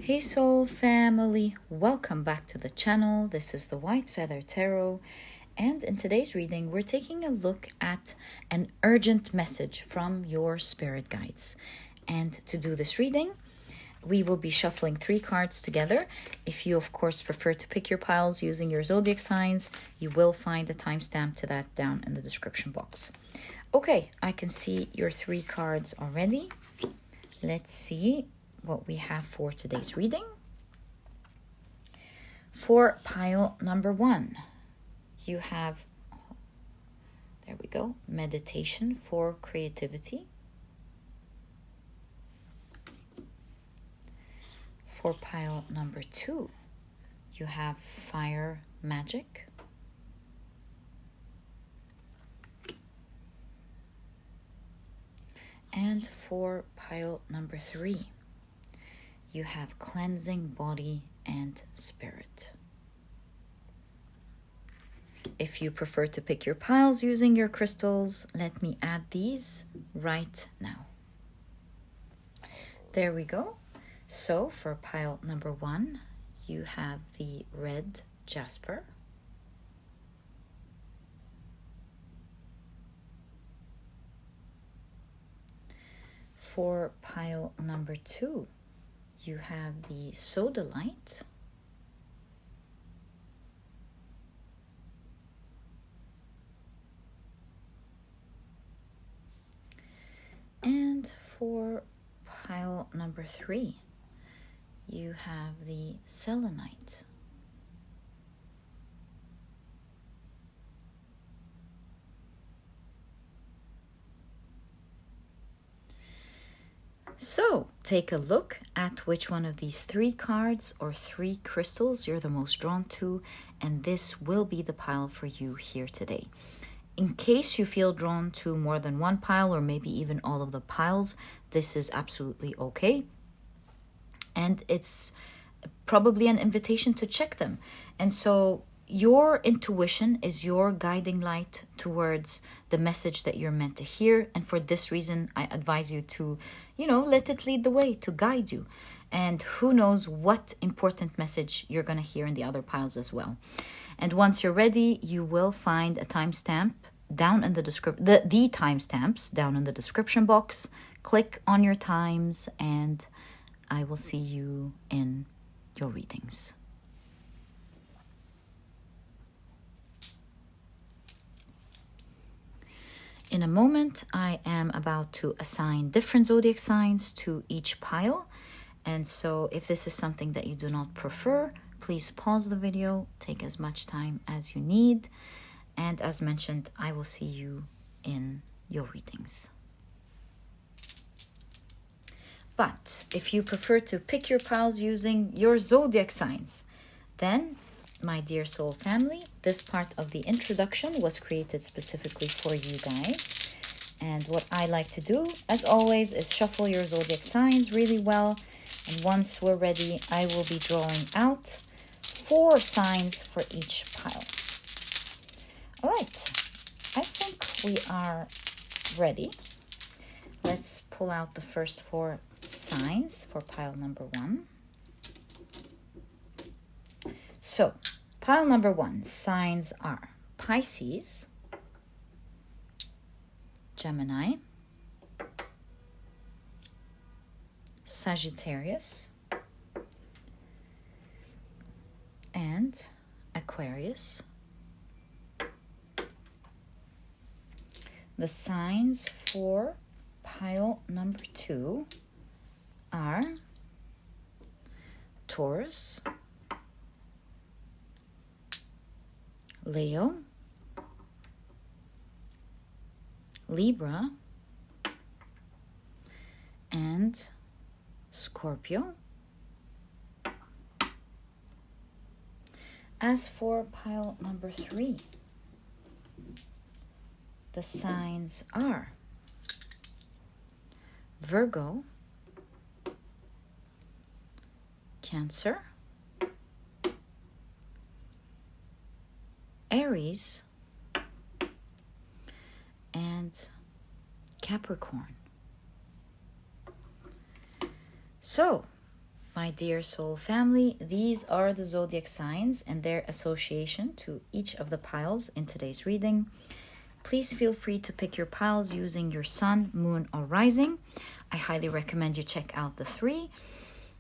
Hey soul family, welcome back to the channel. This is the White Feather Tarot, and in today's reading we're taking a look at an urgent message from your spirit guides. And to do this reading, we will be shuffling 3 cards together. If you of course prefer to pick your piles using your zodiac signs, you will find a timestamp to that down in the description box. Okay, I can see your 3 cards already. Let's see what we have for today's reading. For pile number 1, you have, there we go, meditation for creativity. For pile number 2, you have fire magic. And for pile number 3, you have cleansing body and spirit. If you prefer to pick your piles using your crystals, let me add these right now. There we go. So for pile number 1, you have the red Jasper. For pile number 2, you have the Sodalite. And for pile number 3, you have the Selenite. So take a look at which one of these 3 cards or 3 crystals you're the most drawn to, and this will be the pile for you here today. In case you feel drawn to more than one pile or maybe even all of the piles, this is absolutely okay. And it's probably an invitation to check them. And so your intuition is your guiding light towards the message that you're meant to hear. And for this reason, I advise you to, let it lead the way, to guide you. And who knows what important message you're going to hear in the other piles as well. And once you're ready, you will find a timestamp down in the description, the timestamps down in the description box. Click on your times and I will see you in your readings. In a moment, I am about to assign different zodiac signs to each pile. And so if this is something that you do not prefer, please pause the video, take as much time as you need. And as mentioned, I will see you in your readings. But if you prefer to pick your piles using your zodiac signs, then, my dear soul family, this part of the introduction was created specifically for you guys. And what I like to do, as always, is shuffle your zodiac signs really well. And once we're ready, I will be drawing out 4 signs for each pile. All right, I think we are ready. Let's pull out the first 4 signs for pile number 1. So, pile number 1, signs are Pisces, Gemini, Sagittarius, and Aquarius. The signs for pile number 2 are Taurus, Leo, Libra, and Scorpio. As for pile number 3, the signs are Virgo, Cancer, Aries, and Capricorn. So My dear soul family, these are the zodiac signs and their association to each of the piles in today's reading. Please feel free to pick your piles using your sun, moon, or rising. I highly recommend you check out the 3.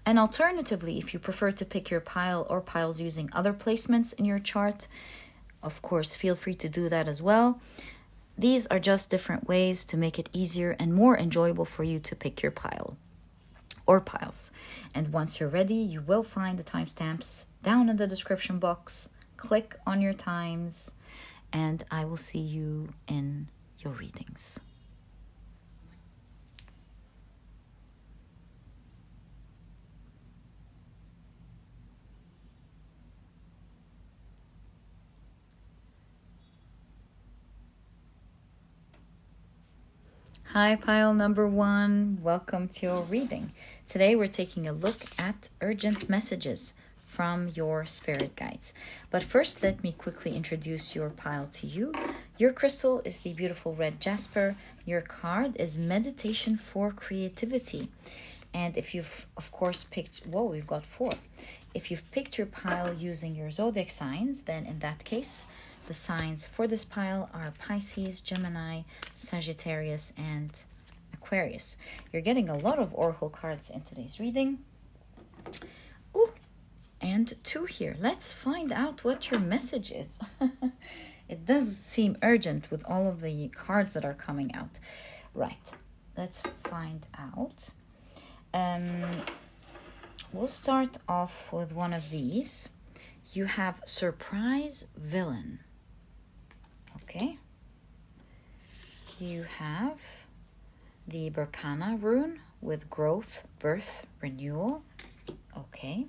And alternatively, if you prefer to pick your pile or piles using other placements in your chart, of course, feel free to do that as well. These are just different ways to make it easier and more enjoyable for you to pick your pile or piles. And once you're ready, you will find the timestamps down in the description box. Click on your times, and I will see you in your readings. Hi, pile number 1. Welcome to your reading. Today we're taking a look at urgent messages from your spirit guides. But first, let me quickly introduce your pile to you. Your crystal is the beautiful red Jasper. Your card is Meditation for Creativity. And if you've, of course, picked... Whoa, we've got 4. If you've picked your pile using your zodiac signs, then in that case, the signs for this pile are Pisces, Gemini, Sagittarius, and Aquarius. You're getting a lot of oracle cards in today's reading. Ooh, and 2 here. Let's find out what your message is. It does seem urgent with all of the cards that are coming out. Right, let's find out. We'll start off with one of these. You have Surprise Villain. Okay. You have the Berkana rune with Growth, Birth, Renewal. Okay.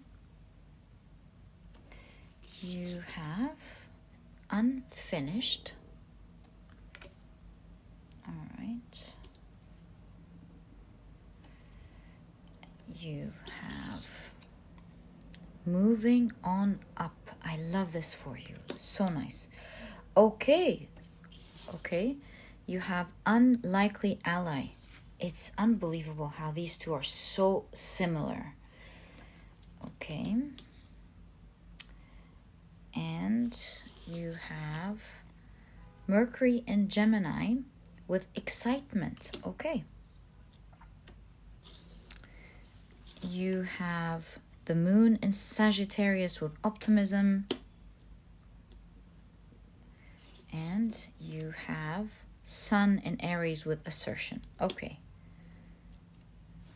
You have Unfinished. All right. You have Moving on Up. I love this for you. So nice. Okay. You have Unlikely Ally. It's unbelievable how these 2 are so similar. Okay. And you have Mercury and Gemini with Excitement. Okay. You have the Moon in Sagittarius with Optimism. And you have Sun in Aries with Assertion. Okay.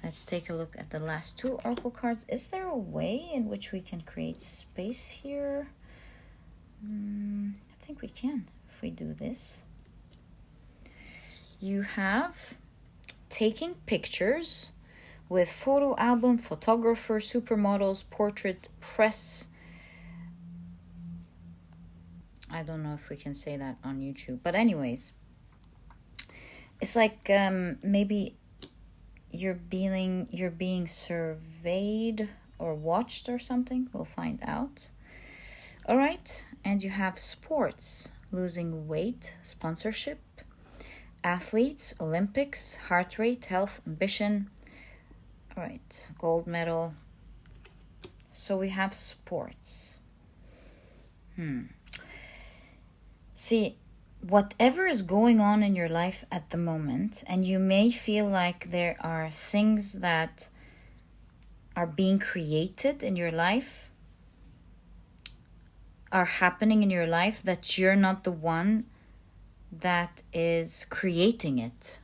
Let's take a look at the last 2 oracle cards. Is there a way in which we can create space here? I think we can if we do this. You have Taking Pictures with Photo Album, Photographer, Supermodels, Portrait, Press. I don't know if we can say that on YouTube. But anyways, it's like maybe you're being surveyed or watched or something. We'll find out. All right. And you have Sports, Losing Weight, Sponsorship, Athletes, Olympics, Heart Rate, Health, Ambition. All right. Gold medal. So we have Sports. See, whatever is going on in your life at the moment, and you may feel like there are things that are being created in your life, are happening in your life, that you're not the one that is creating it.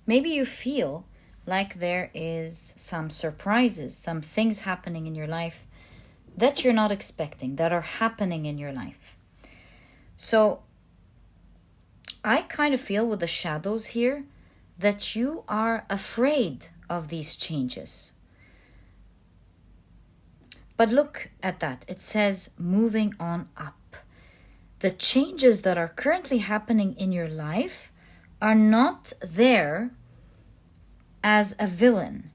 Maybe you feel like there is some surprises, some things happening in your life that you're not expecting, that are happening in your life. So I kind of feel with the shadows here that you are afraid of these changes. But look at that. It says moving on up. The changes that are currently happening in your life are not there as a villain.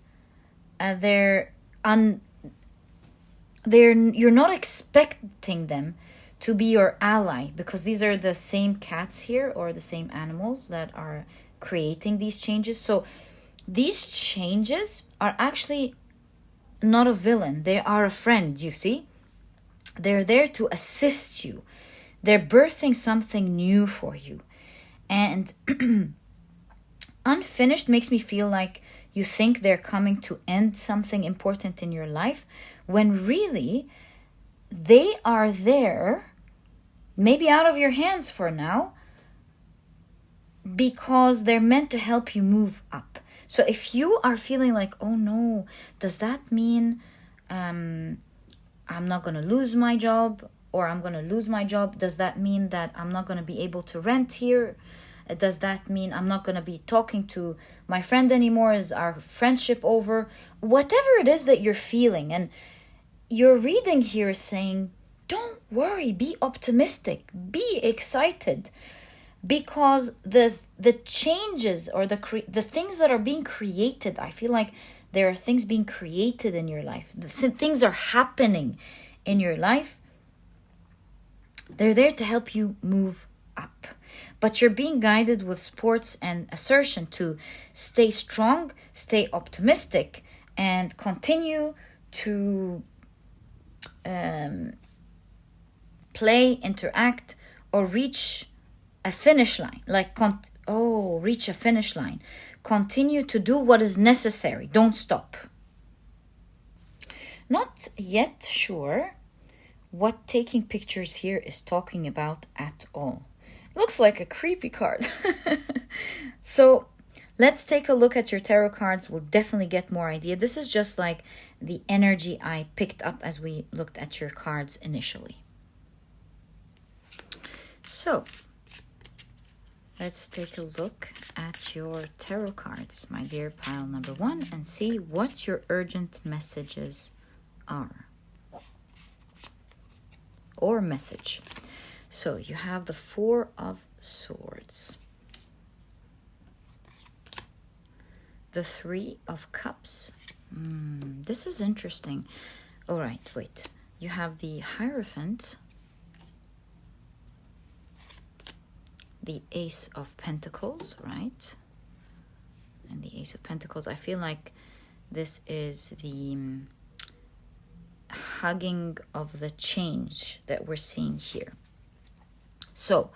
You're not expecting them to be your ally, because these are the same cats here or the same animals that are creating these changes. So these changes are actually not a villain. They are a friend, you see? They're there to assist you. They're birthing something new for you. And unfinished makes me feel like you think they're coming to end something important in your life, when really they are there, maybe out of your hands for now, because they're meant to help you move up. So if you are feeling like, oh no, does that mean I'm not going to lose my job, or I'm going to lose my job? Does that mean that I'm not going to be able to rent here? Does that mean I'm not going to be talking to my friend anymore? Is our friendship over? Whatever it is that you're feeling, and your reading here is saying, don't worry, be optimistic, be excited, because the changes or the things that are being created, I feel like there are things being created in your life. Things are happening in your life. They're there to help you move up. But you're being guided with sports and assertion to stay strong, stay optimistic, and continue to play, interact, or reach a finish line. Reach a finish line. Continue to do what is necessary. Don't stop. Not yet sure what taking pictures here is talking about at all. Looks like a creepy card. So let's take a look at your tarot cards. We'll definitely get more idea. This is just like the energy I picked up as we looked at your cards initially. So let's take a look at your tarot cards, my dear pile number 1, and see what your urgent messages are. Or message. So you have the 4 of Swords, the 3 of Cups. This is interesting. All right, wait. You have the Hierophant, the Ace of Pentacles, right? And the Ace of Pentacles, I feel like this is the hugging of the change that we're seeing here. So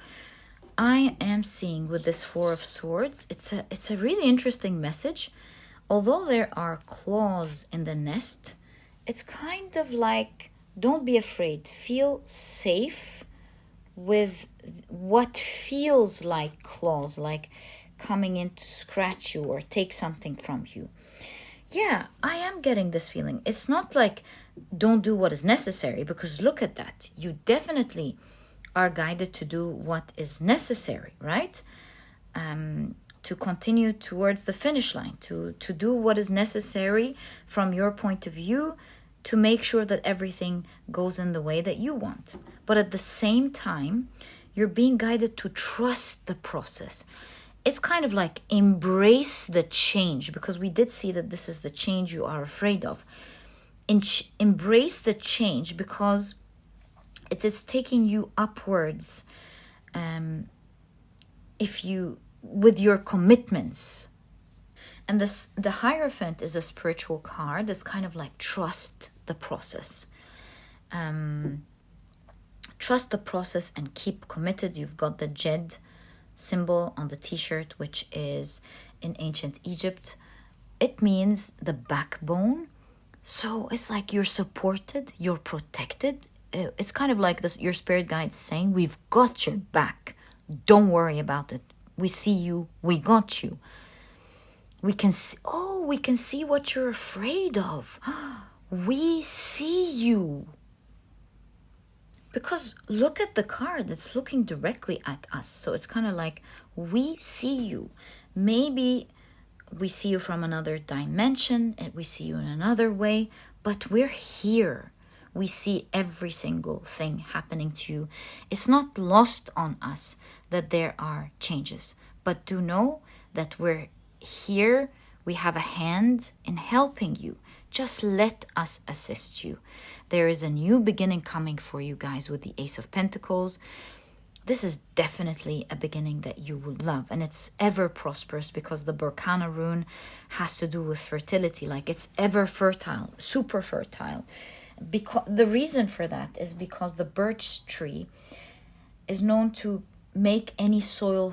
I am seeing with this 4 of Swords, it's a really interesting message. Although there are claws in the nest, it's kind of like, don't be afraid, feel safe with what feels like claws, like coming in to scratch you or take something from you. Yeah, I am getting this feeling. It's not like don't do what is necessary, because look at that. You definitely are guided to do what is necessary, right? To continue towards the finish line, to do what is necessary from your point of view, to make sure that everything goes in the way that you want. But at the same time, you're being guided to trust the process. It's kind of like embrace the change, because we did see that this is the change you are afraid of. Embrace the change because it is taking you upwards with your commitments. And the Hierophant is a spiritual card. It's kind of like trust the process. Trust the process and keep committed. You've got the Jed symbol on the t-shirt, which is in ancient Egypt. It means the backbone. So it's like you're supported, you're protected. It's kind of like this, your spirit guides saying, we've got your back. Don't worry about it. We see you. We got you. We can see what you're afraid of. We see you. Because look at the card. It's looking directly at us. So it's kind of like, we see you. Maybe we see you from another dimension and we see you in another way, but we're here. We see every single thing happening to you. It's not lost on us that there are changes, but do know that we're here. We have a hand in helping you. Just let us assist you. There is a new beginning coming for you guys with the Ace of Pentacles. this is definitely a beginning that you will love, and it's ever prosperous because the Berkana rune has to do with fertility. Like, it's ever fertile, super fertile. Because the reason for that is because the birch tree is known to make any soil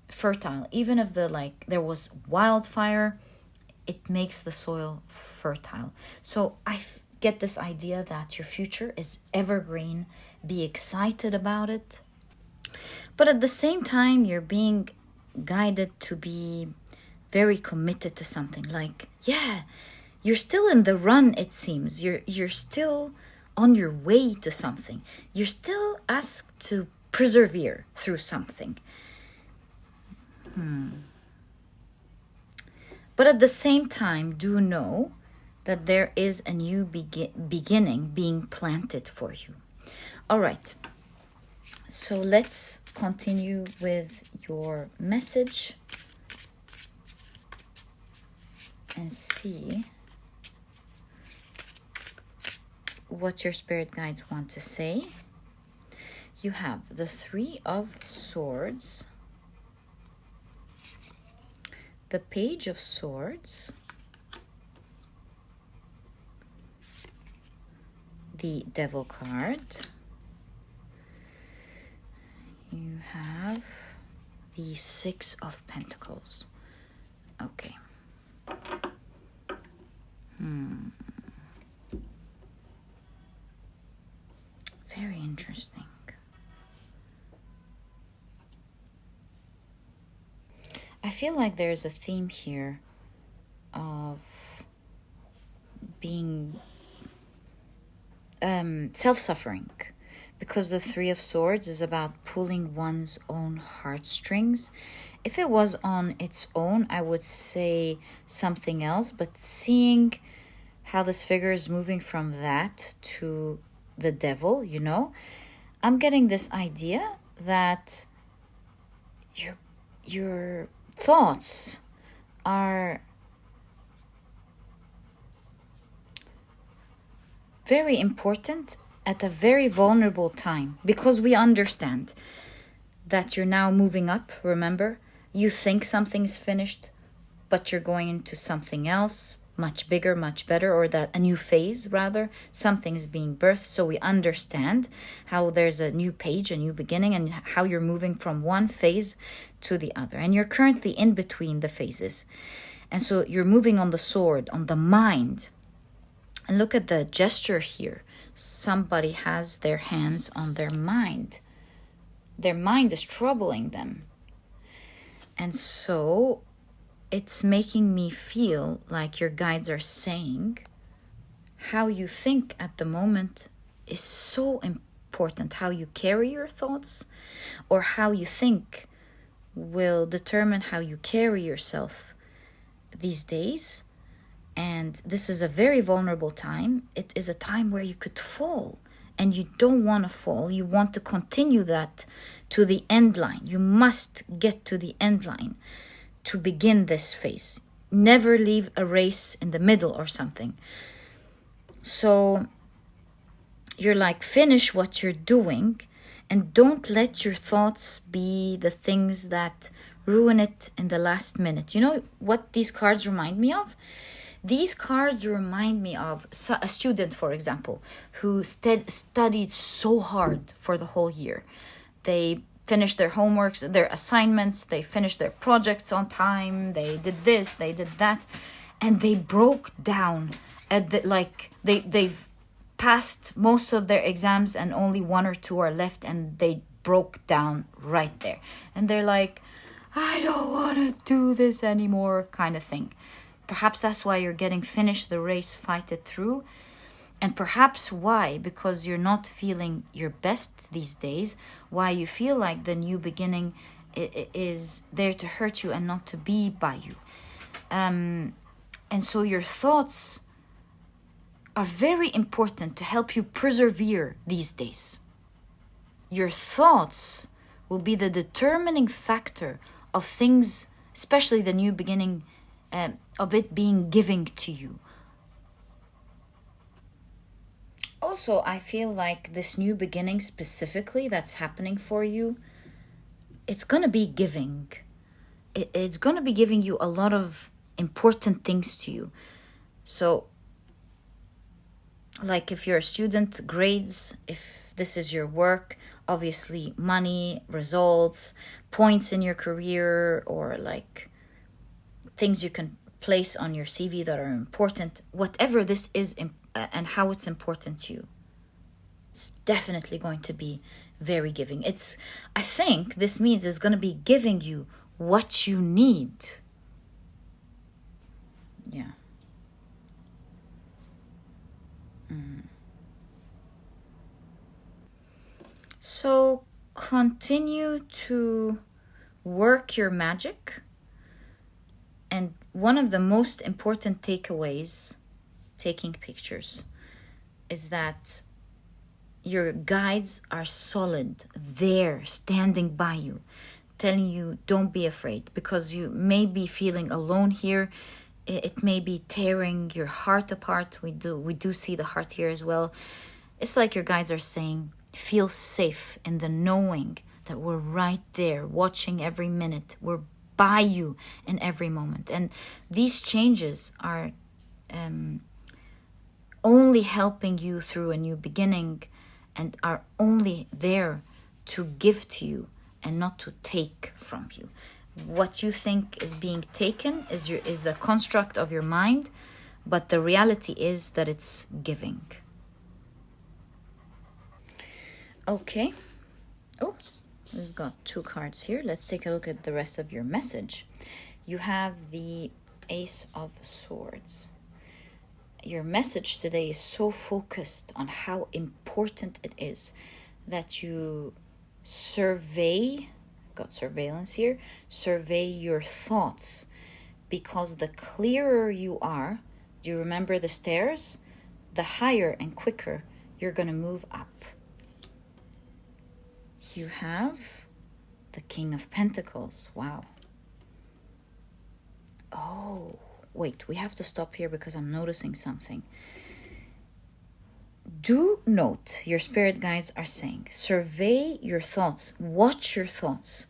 fertile. Even if there was wildfire, it makes the soil fertile. So I get this idea that your future is evergreen. Be excited about it. But at the same time, you're being guided to be very committed to something. Like, yeah, you're still in the run, it seems. You're still on your way to something. You're still asked to persevere through something. But at the same time, do know that there is a new beginning being planted for you. All right. So let's continue with your message and see what your spirit guides want to say. You have the Three of Swords, the Page of Swords, the Devil card. You have the Six of Pentacles. Okay. Very interesting. I feel like there's a theme here of being self-suffering, because the Three of Swords is about pulling one's own heartstrings. If it was on its own, I would say something else, but seeing how this figure is moving from that to the devil, you know, I'm getting this idea that your thoughts are very important at a very vulnerable time, because we understand that you're now moving up. Remember, you think something's finished, but you're going into something else, much bigger, much better, or that a new phase, rather, something's being birthed. So we understand how there's a new page, a new beginning, and how you're moving from one phase to the other. And you're currently in between the phases. And so you're moving on the sword, on the mind. And look at the gesture here. Somebody has their hands on their mind. Their mind is troubling them. And so it's making me feel like your guides are saying how you think at the moment is so important. How you carry your thoughts, or how you think, will determine how you carry yourself these days. And this is a very vulnerable time. It is a time where you could fall, and you don't want to fall. You want to continue that to the end line. You must get to the end line to begin this phase. Never leave a race in the middle or something. So you're like, finish what you're doing, and don't let your thoughts be the things that ruin it in the last minute. You know what these cards remind me of? These cards remind me of a student, for example, who studied so hard for the whole year. They finished their homeworks, their assignments, they finished their projects on time, they did this, they did that, and they broke down at they've passed most of their exams and only one or two are left, and they broke down right there. And they're like, I don't want to do this anymore, kind of thing. Perhaps that's why you're getting finish the race, fight it through. And perhaps why, because you're not feeling your best these days, why you feel like the new beginning is there to hurt you and not to be by you. And so your thoughts are very important to help you persevere these days. Your thoughts will be the determining factor of things, especially the new beginning, of it being given to you. Also, I feel like this new beginning specifically that's happening for you, it's going to be giving. It's going to be giving you a lot of important things to you. So, like if you're a student, grades, if this is your work, obviously money, results, points in your career, or like things you can place on your CV that are important, whatever this is and how it's important to you, it's definitely going to be very giving. I think this means it's going to be giving you what you need. Yeah. So continue to work your magic. And one of the most important takeaways, taking pictures, is that your guides are solid, there, standing by you, telling you don't be afraid, because you may be feeling alone here. It may be tearing your heart apart. We do see the heart here as well. It's like your guides are saying, feel safe in the knowing that we're right there, watching every minute. We're by you in every moment. And these changes are only helping you through a new beginning, and are only there to give to you and not to take from you. What you think is being taken is the construct of your mind, but the reality is that it's giving. Okay. Oh, we've got 2 cards here. Let's take a look at the rest of your message. You have the Ace of Swords. Your message today is so focused on how important it is that you survey, got surveillance here, survey your thoughts, because the clearer you are, do you remember the stairs? The higher and quicker you're going to move up. You have the King of Pentacles. Wow. Oh, wait, we have to stop here because I'm noticing something. Do note, your spirit guides are saying, survey your thoughts, watch your thoughts,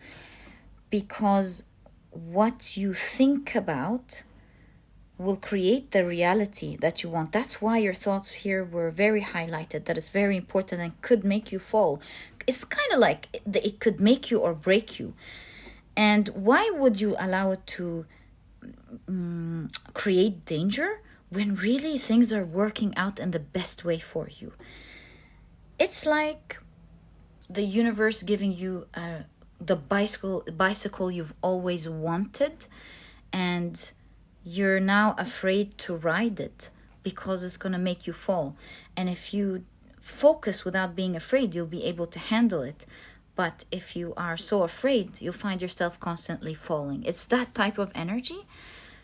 because what you think about will create the reality that you want. That's why your thoughts here were very highlighted. That is very important and could make you fall. It's kind of like it could make you or break you. And why would you allow it to create danger when really things are working out in the best way for you? It's like the universe giving you the bicycle you've always wanted, and you're now afraid to ride it because it's going to make you fall. And if you focus without being afraid, you'll be able to handle it. But if you are so afraid, you'll find yourself constantly falling. It's that type of energy.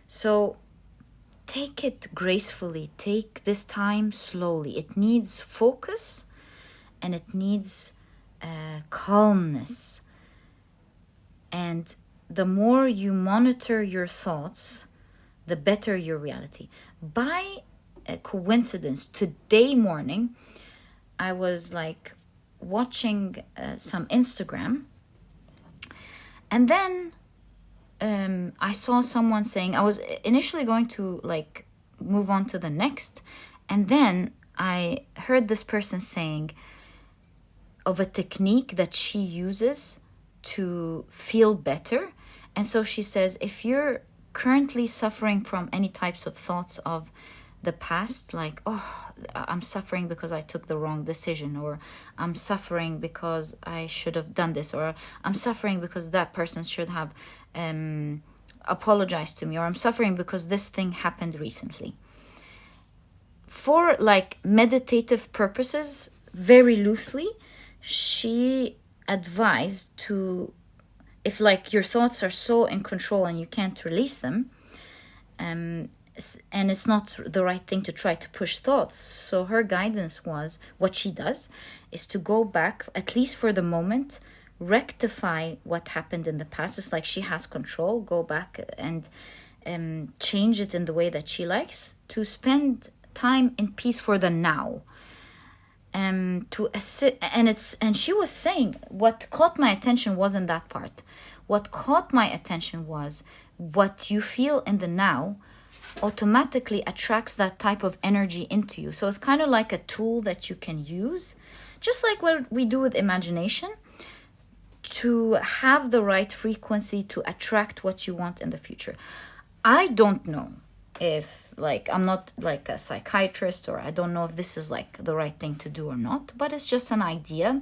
So take it gracefully. Take this time slowly. It needs focus, and it needs calmness. And the more you monitor your thoughts, the better your reality. By a coincidence, today morning, I was like watching some Instagram, and then I saw someone saying, I was initially going to like move on to the next, and then I heard this person saying of a technique that she uses to feel better. And so she says, if you're currently suffering from any types of thoughts of the past, like, oh, I'm suffering because I took the wrong decision, or I'm suffering because I should have done this, or I'm suffering because that person should have apologized to me, or I'm suffering because this thing happened recently. For like meditative purposes, very loosely, she advised to, if like your thoughts are so in control and you can't release them, and it's not the right thing to try to push thoughts. So her guidance was, what she does is to go back, at least for the moment, rectify what happened in the past. It's like she has control. Go back and change it in the way that she likes, to spend time in peace for the now. to assist. And she was saying, what caught my attention wasn't that part. What caught my attention was what you feel in the now automatically attracts that type of energy into you. So it's kind of like a tool that you can use, just like what we do with imagination, to have the right frequency to attract what you want in the future. I don't know if, like, I'm not like a psychiatrist, or I don't know if this is like the right thing to do or not, but it's just an idea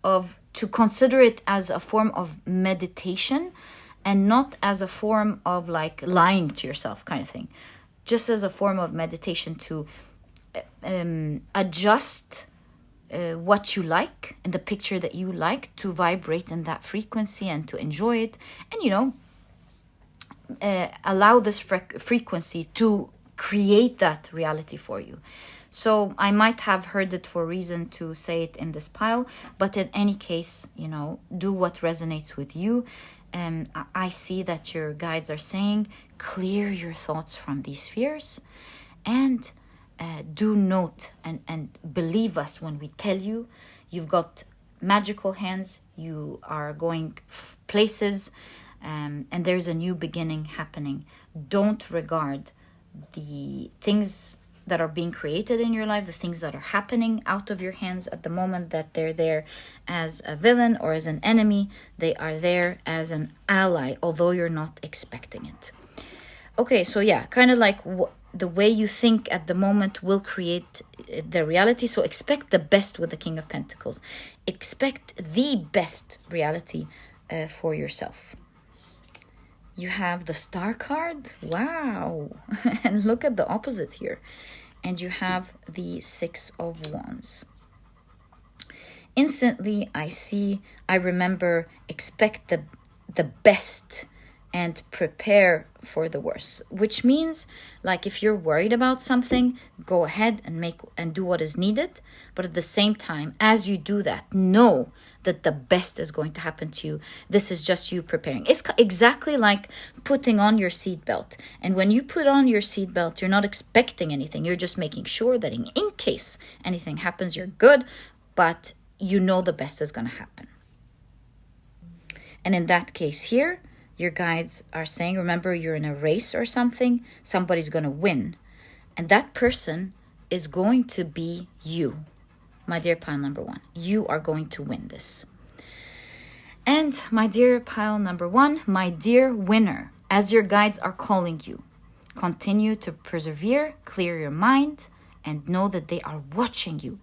of to consider it as a form of meditation and not as a form of like lying to yourself kind of thing. Just as a form of meditation to adjust what you like and the picture that you like to vibrate in that frequency and to enjoy it. And, you know, allow this frequency to create that reality for you. So I might have heard it for a reason to say it in this pile, but in any case, you know, do what resonates with you. I see that your guides are saying, clear your thoughts from these fears, and do note and believe us when we tell you you've got magical hands, you are going places, and there's a new beginning happening. Don't regard the things that are being created in your life, the things that are happening out of your hands at the moment, that they're there as a villain or as an enemy. They are there as an ally, although you're not expecting it. Okay, so yeah, kind of like the way you think at the moment will create the reality. So expect the best with the King of Pentacles. Expect the best reality for yourself. You have the Star card. Wow. And look at the opposite here. And you have the Six of Wands. Instantly, I remember, expect the best and prepare for the worst. Which means, like, if you're worried about something, go ahead and do what is needed. But at the same time, as you do that, know that the best is going to happen to you. This is just you preparing. It's exactly like putting on your seatbelt. And when you put on your seatbelt, you're not expecting anything. You're just making sure that in case anything happens, you're good. But you know the best is going to happen. And in that case here, your guides are saying, remember, you're in a race or something. Somebody's going to win. And that person is going to be you. My dear pile number one, you are going to win this. And my dear pile number one, my dear winner, as your guides are calling you, continue to persevere, clear your mind, and know that they are watching you.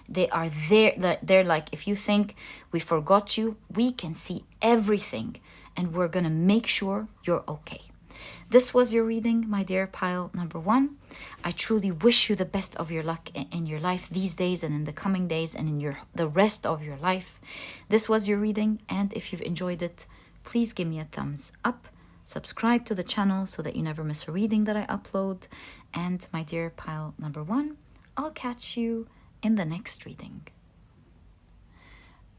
They are there. They're like, if you think we forgot you, we can see everything, and we're going to make sure you're okay. This was your reading, my dear pile number one. I truly wish you the best of your luck in your life these days and in the coming days and in the rest of your life. This was your reading, and if you've enjoyed it, please give me a thumbs up. Subscribe to the channel so that you never miss a reading that I upload. And my dear pile number one, I'll catch you in the next reading.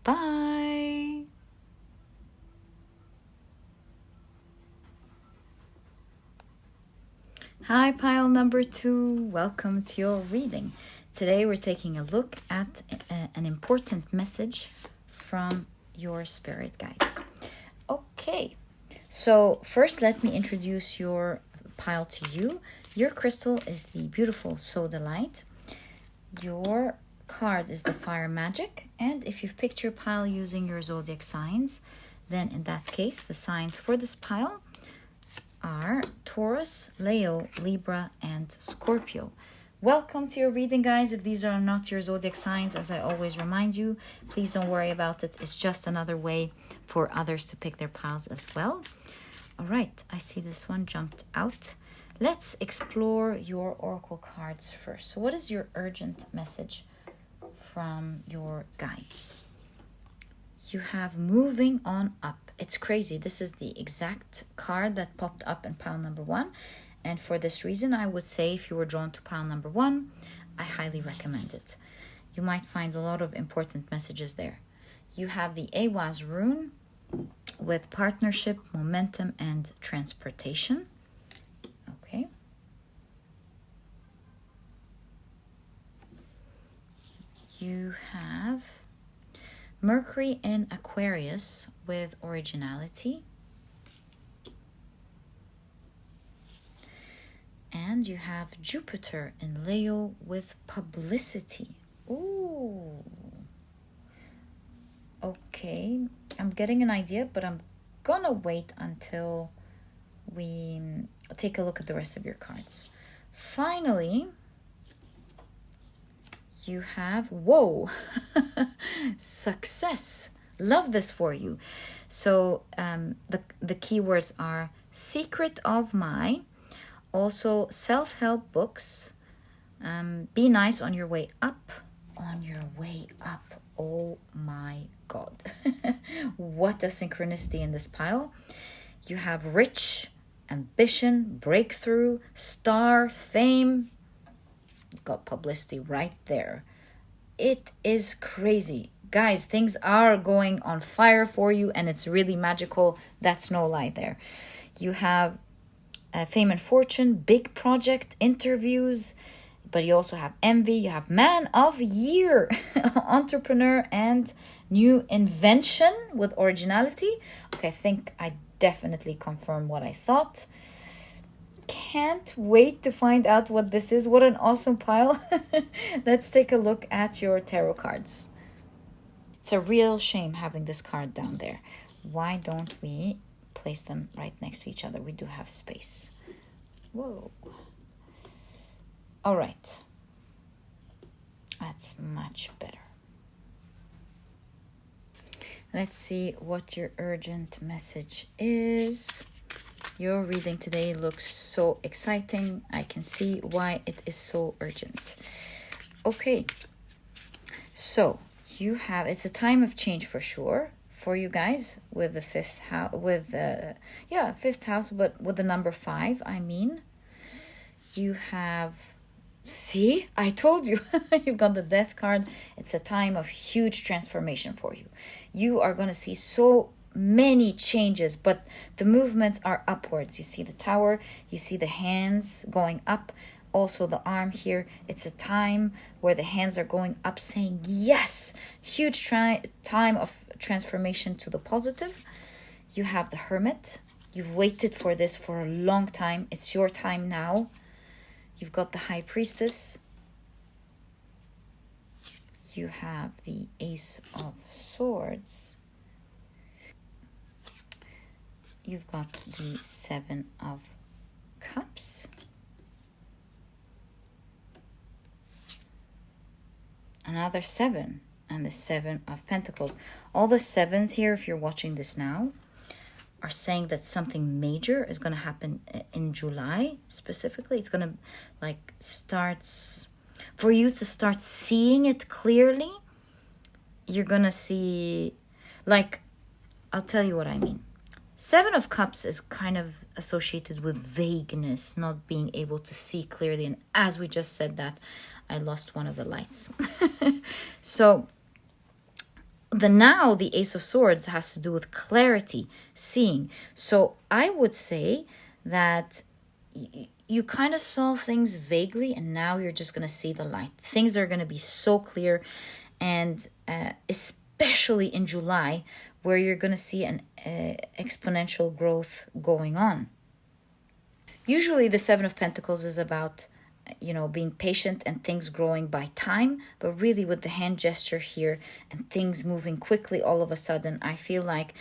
Bye! Hi, pile number two. Welcome to your reading. Today we're taking a look at an important message from your spirit guides. Okay, so first let me introduce your pile to you. Your crystal is the beautiful Sodalite. Your card is the Fire Magic. And if you've picked your pile using your zodiac signs, then in that case, the signs for this pile are Taurus, Leo, Libra, and Scorpio. Welcome to your reading, guys. If these are not your zodiac signs, as I always remind you, please don't worry about it. It's just another way for others to pick their piles as well. All right, I see this one jumped out. Let's explore your oracle cards first. So what is your urgent message from your guides? You have moving on up. It's crazy. This is the exact card that popped up in pile number one. And for this reason, I would say if you were drawn to pile number one, I highly recommend it. You might find a lot of important messages there. You have the Awaz rune with partnership, momentum, and transportation. Okay. you have Mercury in Aquarius with originality. And you have Jupiter in Leo with publicity. Ooh. Okay, I'm getting an idea, but I'm gonna wait until we take a look at the rest of your cards. Finally, you have, whoa, success. Love this for you. So the keywords are secret of my, also self-help books, be nice on your way up. On your way up. Oh my God. What a synchronicity in this pile. You have rich, ambition, breakthrough, star, fame. Got publicity right there. It is crazy. Guys, things are going on fire for you and it's really magical. That's no lie there. You have fame and fortune, big project, interviews, but you also have envy. You have man of year, entrepreneur, and new invention with originality. Okay, I think I definitely confirm what I thought. Can't wait to find out what this is. What an awesome pile. Let's take a look at your tarot cards. It's a real shame having this card down there. Why don't we place them right next to each other? We do have space. Whoa. All right. That's much better. Let's see what your urgent message is. Your reading today looks so exciting. I can see why it is so urgent. Okay. So you have, it's a time of change for sure for you guys with the fifth house, fifth house, but with the number 5, I mean. You have, see, I told you, you've got the death card. It's a time of huge transformation for you. You are going to see so many changes, but the movements are upwards. You see the tower, you see the hands going up, also the arm here. It's a time where the hands are going up saying yes, huge time of transformation to the positive. You have the Hermit. You've waited for this for a long time. It's your time now. You've got the High Priestess. You have the Ace of Swords. You've got the 7 of Cups. Another 7 and the 7 of Pentacles. All the 7s here, if you're watching this now, are saying that something major is going to happen in July specifically. It's going to starts for you to start seeing it clearly. You're going to see, I'll tell you what I mean. 7 of Cups is kind of associated with vagueness, not being able to see clearly. And as we just said that, I lost one of the lights. So the Ace of Swords has to do with clarity, seeing. So I would say that you kind of saw things vaguely and now you're just going to see the light. Things are going to be so clear, and especially in July, where you're going to see an exponential growth going on. Usually the 7 of Pentacles is about being patient and things growing by time, but really with the hand gesture here and things moving quickly all of a sudden, I feel like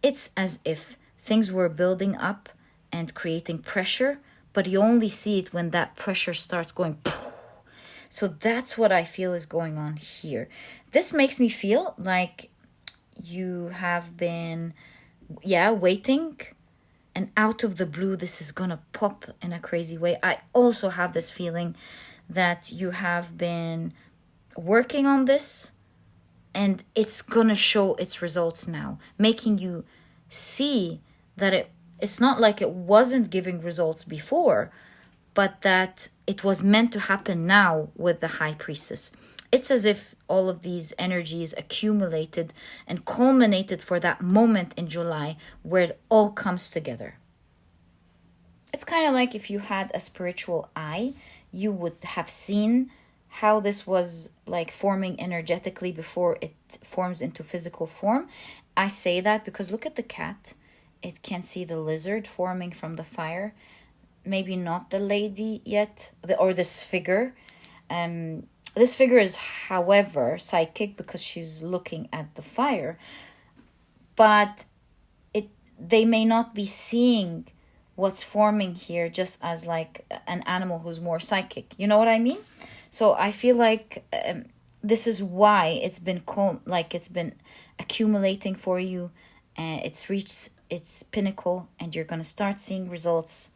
it's as if things were building up and creating pressure, but you only see it when that pressure starts going. So that's what I feel is going on here. This makes me feel like you have been, waiting, and out of the blue, this is going to pop in a crazy way. I also have this feeling that you have been working on this and it's going to show its results now, making you see that it's not like it wasn't giving results before, but that it was meant to happen now with the High Priestess. It's as if all of these energies accumulated and culminated for that moment in July where it all comes together. It's kind of like if you had a spiritual eye, you would have seen how this was like forming energetically before it forms into physical form. I say that because look at the cat. It can see the lizard forming from the fire. Maybe not the lady yet, or this figure. This figure is, however, psychic because she's looking at the fire. But they may not be seeing what's forming here just as like an animal who's more psychic. You know what I mean? So I feel like this is why it's been it's been accumulating for you, and it's reached its pinnacle, and you're going to start seeing results,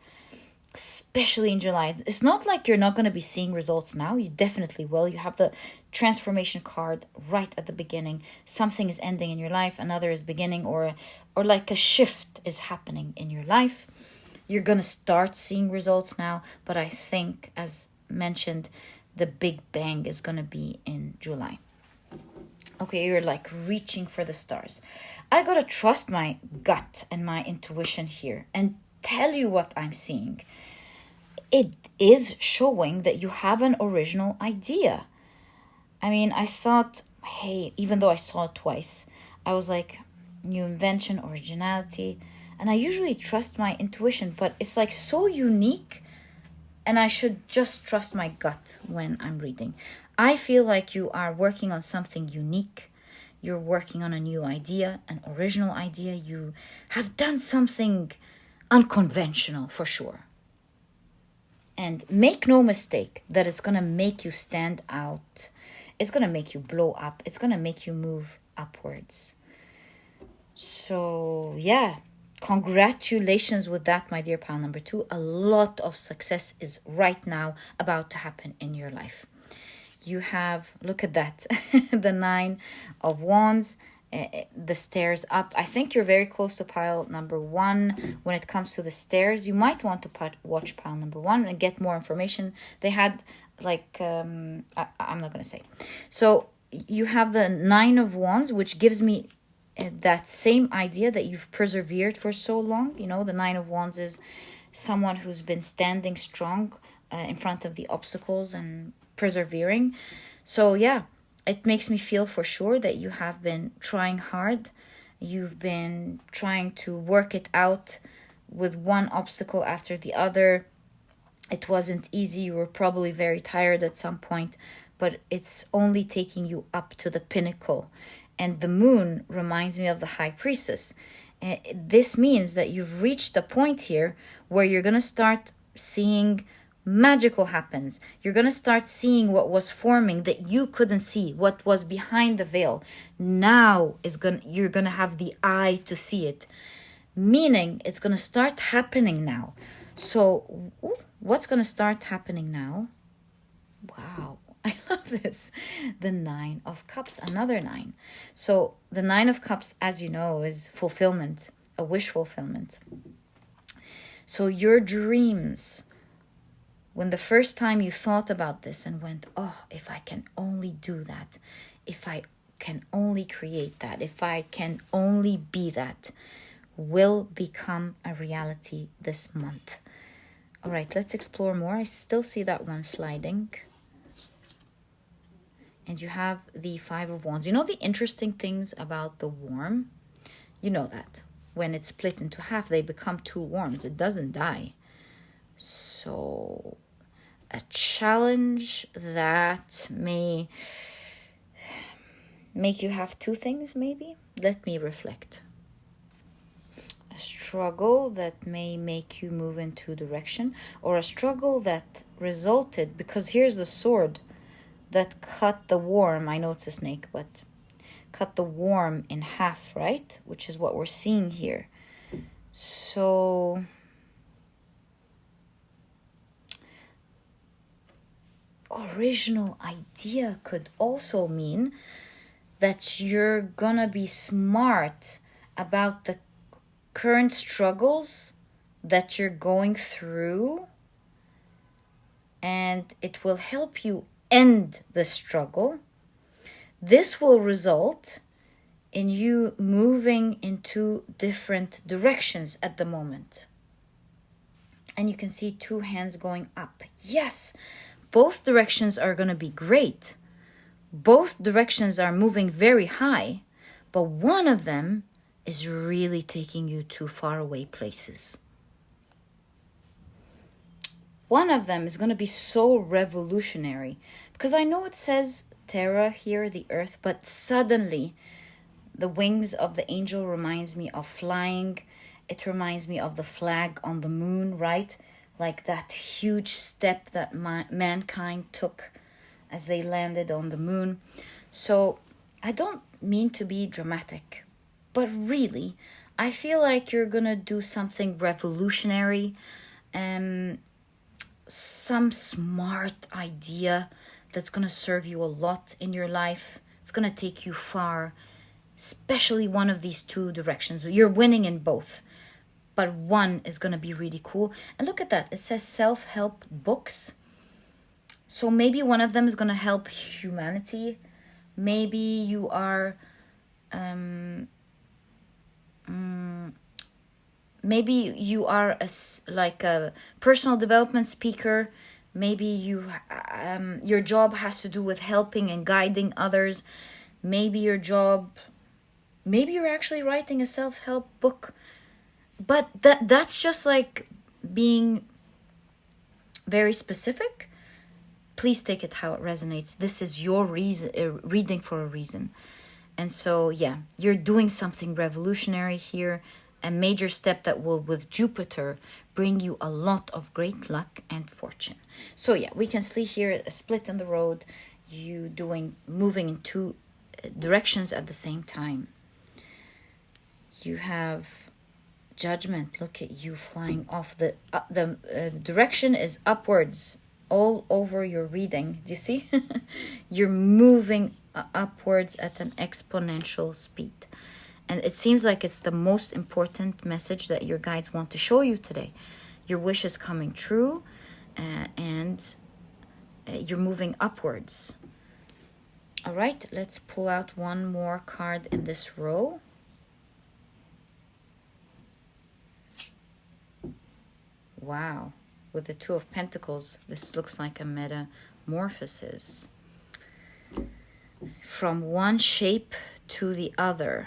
especially in July. It's not like you're not going to be seeing results now. You definitely will. You have the transformation card right at the beginning. Something is ending in your life, another is beginning, or like a shift is happening in your life. You're going to start seeing results now, but I think, as mentioned, the big bang is going to be in July. Okay, you're like reaching for the stars. I got to trust my gut and my intuition here and tell you what I'm seeing. It is showing that you have an original idea. I mean, I thought, hey, even though I saw it twice, I was like, new invention, originality. And I usually trust my intuition, but it's like so unique, and I should just trust my gut when I'm reading. I feel like you are working on something unique. You're working on a new idea, an original idea. You have done something unconventional for sure. And make no mistake that it's going to make you stand out. It's going to make you blow up. It's going to make you move upwards. So, yeah. Congratulations with that, my dear pal number 2. A lot of success is right now about to happen in your life. You have, look at that, the 9 of Wands, the stairs up. I think you're very close to pile number 1 when it comes to the stairs. You might want to watch pile number 1 and get more information. They had like, I'm not going to say. So you have the 9 of Wands, which gives me that same idea that you've persevered for so long. You know, the 9 of Wands is someone who's been standing strong in front of the obstacles and persevering. So yeah, it makes me feel for sure that you have been trying hard. You've been trying to work it out with one obstacle after the other. It wasn't easy. You were probably very tired at some point, but it's only taking you up to the pinnacle. And the moon reminds me of the high priestess. This means that you've reached a point here where you're going to start seeing magical happens. You're going to start seeing what was forming that you couldn't see, what was behind the veil. Now you're going to have the eye to see it. Meaning it's going to start happening now. So what's going to start happening now? Wow. I love this. The 9 of Cups, another 9. So the 9 of Cups, as you know, is fulfillment, a wish fulfillment. So your dreams, when the first time you thought about this and went, oh, if I can only do that, if I can only create that, if I can only be that, will become a reality this month. All right, let's explore more. I still see that one sliding. And you have the 5 of Wands. You know the interesting things about the worm? You know that. When it's split into half, they become 2 worms. It doesn't die. So, a challenge that may make you have 2 things, maybe? Let me reflect. A struggle that may make you move in 2 directions. Or a struggle that resulted, because here's the sword that cut the worm. I know it's a snake, but cut the worm in half, right? Which is what we're seeing here. So original idea could also mean that you're gonna be smart about the current struggles that you're going through, and it will help you end the struggle. This will result in you moving into different directions at the moment. And you can see 2 hands going up. Yes, Both directions are going to be great. Both directions are moving very high, but one of them is really taking you to far away places. One of them is going to be so revolutionary, because I know it says Terra here, the earth, but suddenly the wings of the angel reminds me of flying. It reminds me of the flag on the moon, right? Like that huge step that mankind took as they landed on the moon. So I don't mean to be dramatic, but really, I feel like you're gonna do something revolutionary, some smart idea that's gonna serve you a lot in your life. It's gonna take you far, especially one of these two directions. You're winning in both, but one is gonna be really cool. And look at that, it says self-help books. So maybe one of them is gonna help humanity. Maybe you are maybe you are like a personal development speaker. Maybe your job has to do with helping and guiding others. Maybe you're actually writing a self-help book. But that's just like being very specific. Please take it how it resonates. This is your reading for a reason. And so, yeah, you're doing something revolutionary here. A major step that will, with Jupiter, bring you a lot of great luck and fortune. So, yeah, we can see here a split in the road. You moving in two directions at the same time. You have Judgment. Look at you flying off. The direction is upwards all over your reading. Do you see? You're moving upwards at an exponential speed. And it seems like it's the most important message that your guides want to show you today. Your wish is coming true, and you're moving upwards. All right, let's pull out one more card in this row. Wow, with the Two of Pentacles, this looks like a metamorphosis. From one shape to the other.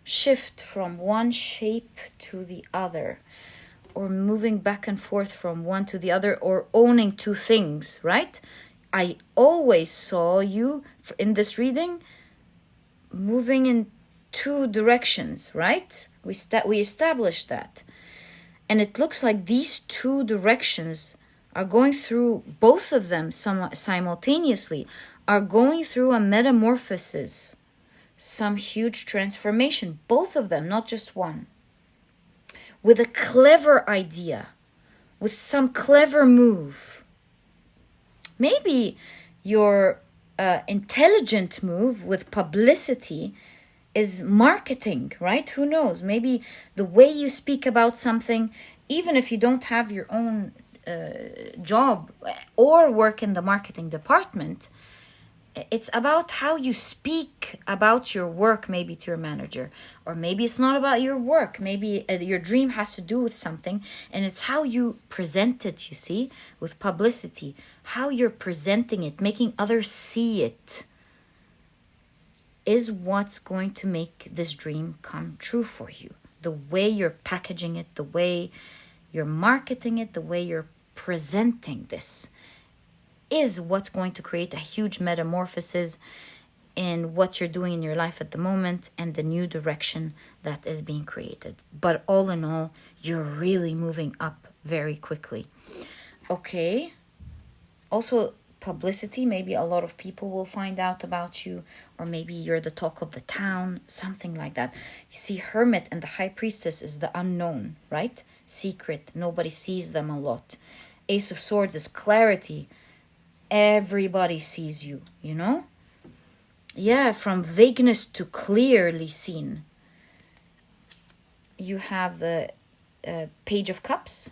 Shift from one shape to the other, or moving back and forth from one to the other, or owning two things, right? I always saw you in this reading moving in two directions, right? We established that. And it looks like these two directions are going through, both of them simultaneously, are going through a metamorphosis. Some huge transformation, both of them, not just one. With a clever idea, with some clever move. Maybe your intelligent move with publicity is marketing, right? Who knows? Maybe the way you speak about something, even if you don't have your own job or work in the marketing department, it's about how you speak about your work, maybe to your manager. Or maybe it's not about your work. Maybe your dream has to do with something, and it's how you present it, you see, with publicity. How you're presenting it, making others see it, is what's going to make this dream come true for you. The way you're packaging it, the way you're marketing it, the way you're presenting this is what's going to create a huge metamorphosis in what you're doing in your life at the moment and the new direction that is being created. But all in all, you're really moving up very quickly. Okay. Also, publicity. Maybe a lot of people will find out about you, or maybe you're the talk of the town, something like that. You see, Hermit and the High Priestess is the unknown, right? Secret. Nobody sees them a lot. Ace of Swords is clarity. Everybody sees you, you know? Yeah, from vagueness to clearly seen. You have the Page of Cups.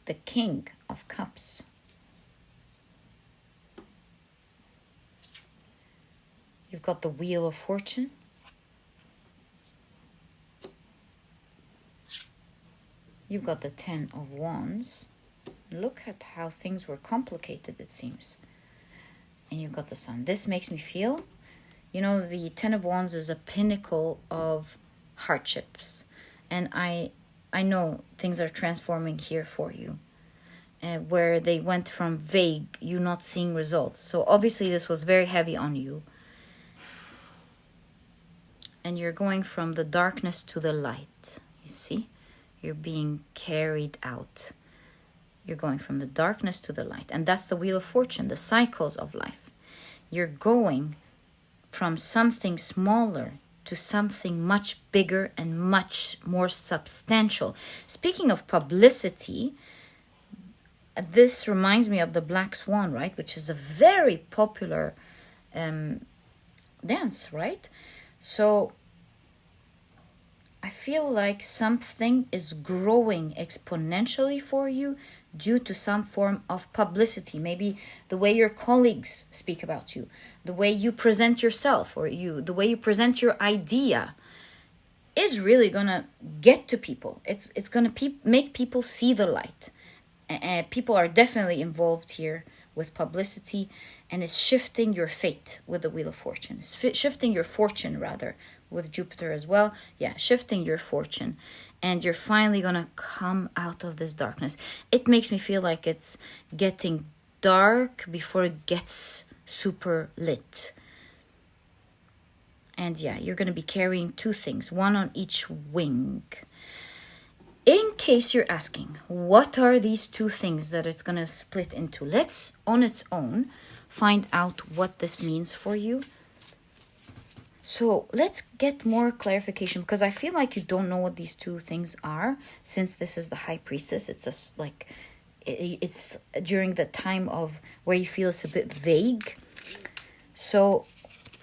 The King of Cups. You've got the Wheel of Fortune. You've got the 10 of Wands. Look at how things were complicated, it seems. And you've got the Sun. This makes me feel, you know, the 10 of Wands is a pinnacle of hardships. And I know things are transforming here for you. Where they went from vague, you not seeing results. So obviously this was very heavy on you. And you're going from the darkness to the light. You see? You're being carried out. You're going from the darkness to the light. And that's the Wheel of Fortune, the cycles of life. You're going from something smaller to something much bigger and much more substantial. Speaking of publicity, this reminds me of the Black Swan, right? Which is a very popular dance, right? So I feel like something is growing exponentially for you due to some form of publicity. Maybe the way your colleagues speak about you, the way you present yourself, or the way you present your idea is really gonna get to people. It's gonna make people see the light. People are definitely involved here with publicity, and it's shifting your fate with the Wheel of Fortune. It's shifting your fortune, rather, with Jupiter as well. Yeah, shifting your fortune. And you're finally going to come out of this darkness. It makes me feel like it's getting dark before it gets super lit. And yeah, you're going to be carrying two things, one on each wing. In case you're asking, what are these two things that it's going to split into? Let's, on its own, find out what this means for you. So let's get more clarification, because I feel like you don't know what these two things are, since this is the High Priestess. It's during the time of where you feel it's a bit vague. So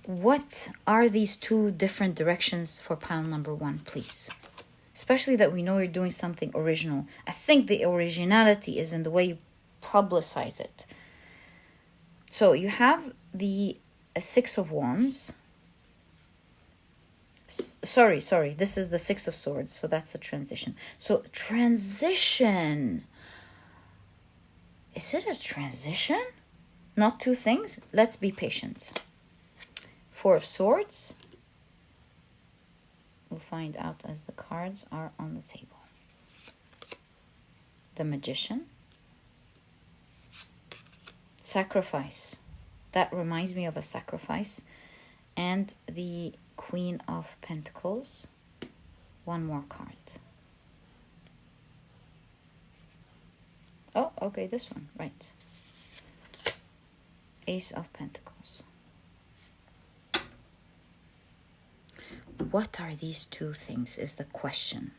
what are these two different directions for pile number 1, please? Especially that we know you're doing something original. I think the originality is in the way you publicize it. So you have the 6 of Wands. Sorry. This is the 6 of Swords. So that's a transition. So transition. Is it a transition? Not two things? Let's be patient. 4 of Swords. We'll find out as the cards are on the table. The Magician. Sacrifice. That reminds me of a sacrifice. And the Queen of Pentacles. One more card. Oh, okay, this one. Right. Ace of Pentacles. What are these two things is the question.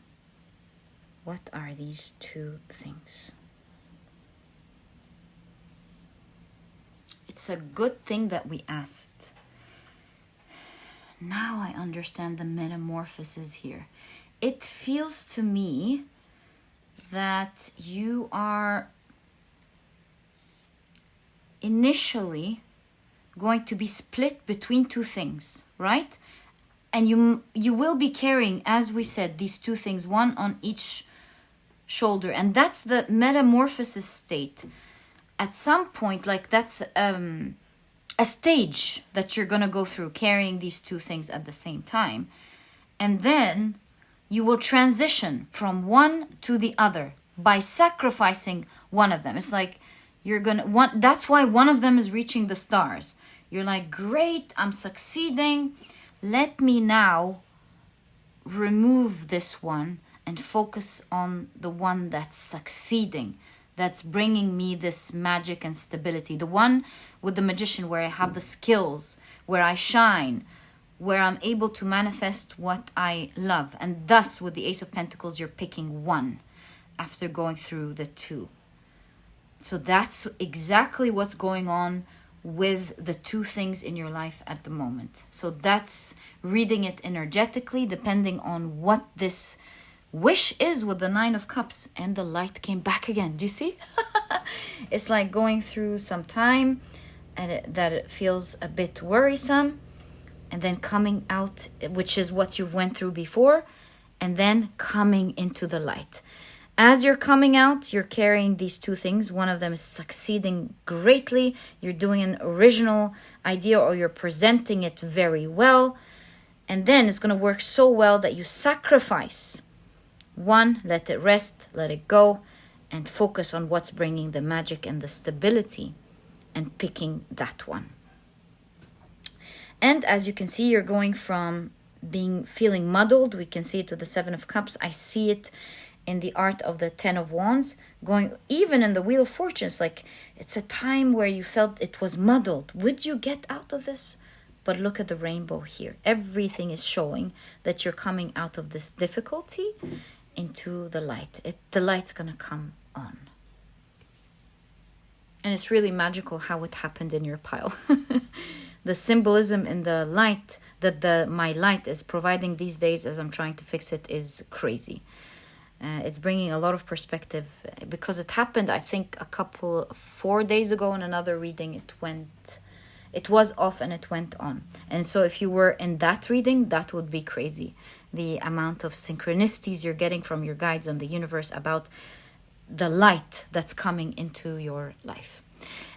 What are these two things? It's a good thing that we asked. Now I understand the metamorphosis here. It feels to me that you are initially going to be split between two things, right? And you will be carrying, as we said, these two things, one on each shoulder. And that's the metamorphosis state. At some point, like that's a stage that you're going to go through, carrying these two things at the same time. And then you will transition from one to the other by sacrificing one of them. It's like that's why one of them is reaching the stars. You're like, great, I'm succeeding. Let me now remove this one and focus on the one that's succeeding, that's bringing me this magic and stability. The one with the Magician, where I have the skills, where I shine, where I'm able to manifest what I love. And thus, with the Ace of Pentacles, you're picking one after going through the two. So that's exactly what's going on with the two things in your life at the moment. So that's reading it energetically, depending on what this wish is with the 9 of Cups. And the light came back again. Do you see? It's like going through some time and it feels a bit worrisome, and then coming out, which is what you've went through before, and then coming into the light. As you're coming out, you're carrying these two things. One of them is succeeding greatly. You're doing an original idea, or you're presenting it very well. And then it's going to work so well that you sacrifice one, let it rest, let it go, and focus on what's bringing the magic and the stability, and picking that one. And as you can see, you're going from feeling muddled. We can see it with the 7 of Cups. I see it in the art of the 10 of Wands, going even in the Wheel of Fortune. It's like it's a time where you felt it was muddled. Would you get out of this? But look at the rainbow here. Everything is showing that you're coming out of this difficulty into the light. The light's gonna come on. And it's really magical how it happened in your pile. The symbolism in the light that my light is providing these days as I'm trying to fix it is crazy. It's bringing a lot of perspective, because it happened, I think, 4 days ago in another reading. It was off and it went on. And so if you were in that reading, that would be crazy. The amount of synchronicities you're getting from your guides and the universe about the light that's coming into your life.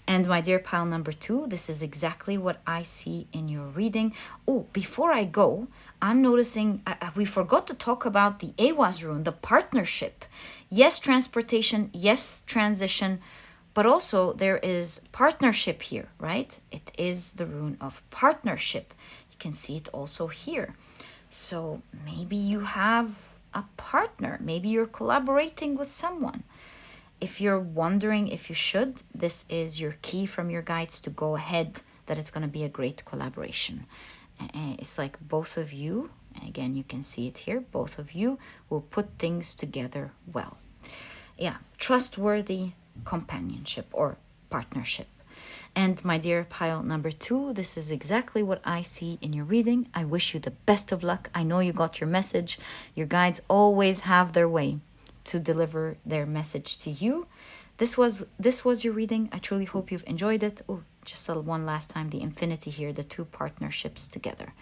And my dear pile number 2, this is exactly what I see in your reading. Oh, before I go, I'm noticing we forgot to talk about the Awaz rune, the partnership. Yes, transportation, yes, transition, but also there is partnership here, right? It is the rune of partnership. You can see it also here. So maybe you have a partner. Maybe you're collaborating with someone. If you're wondering if you should, this is your key from your guides to go ahead, that it's going to be a great collaboration. It's like both of you, again, you can see it here, both of you will put things together well. Yeah, trustworthy companionship or partnership. And my dear pile number 2, this is exactly what I see in your reading. I wish you the best of luck. I know you got your message. Your guides always have their way to deliver their message to you. This was your reading. I truly hope you've enjoyed it. Oh, just one last time, the infinity here, the two partnerships together.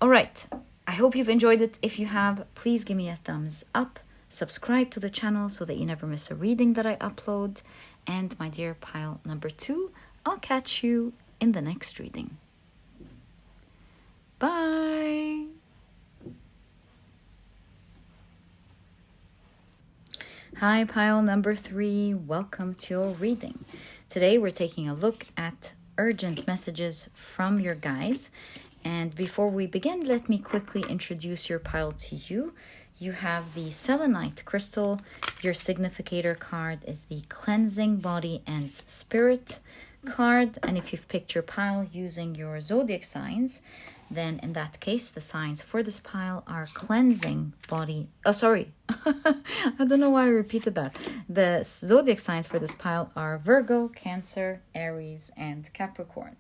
All right, I hope you've enjoyed it. If you have, please give me a thumbs up. Subscribe to the channel so that you never miss a reading that I upload. And my dear pile number 2, I'll catch you in the next reading. Bye. Hi, pile number 3. Welcome to your reading. Today we're taking a look at urgent messages from your guides. And before we begin, let me quickly introduce your pile to you. You have the Selenite crystal. Your significator card is the Cleansing Body and Spirit card. And if you've picked your pile using your zodiac signs, then in that case, the signs for this pile are cleansing body. Oh, sorry. I don't know why I repeated that. The zodiac signs for this pile are Virgo, Cancer, Aries, and Capricorn.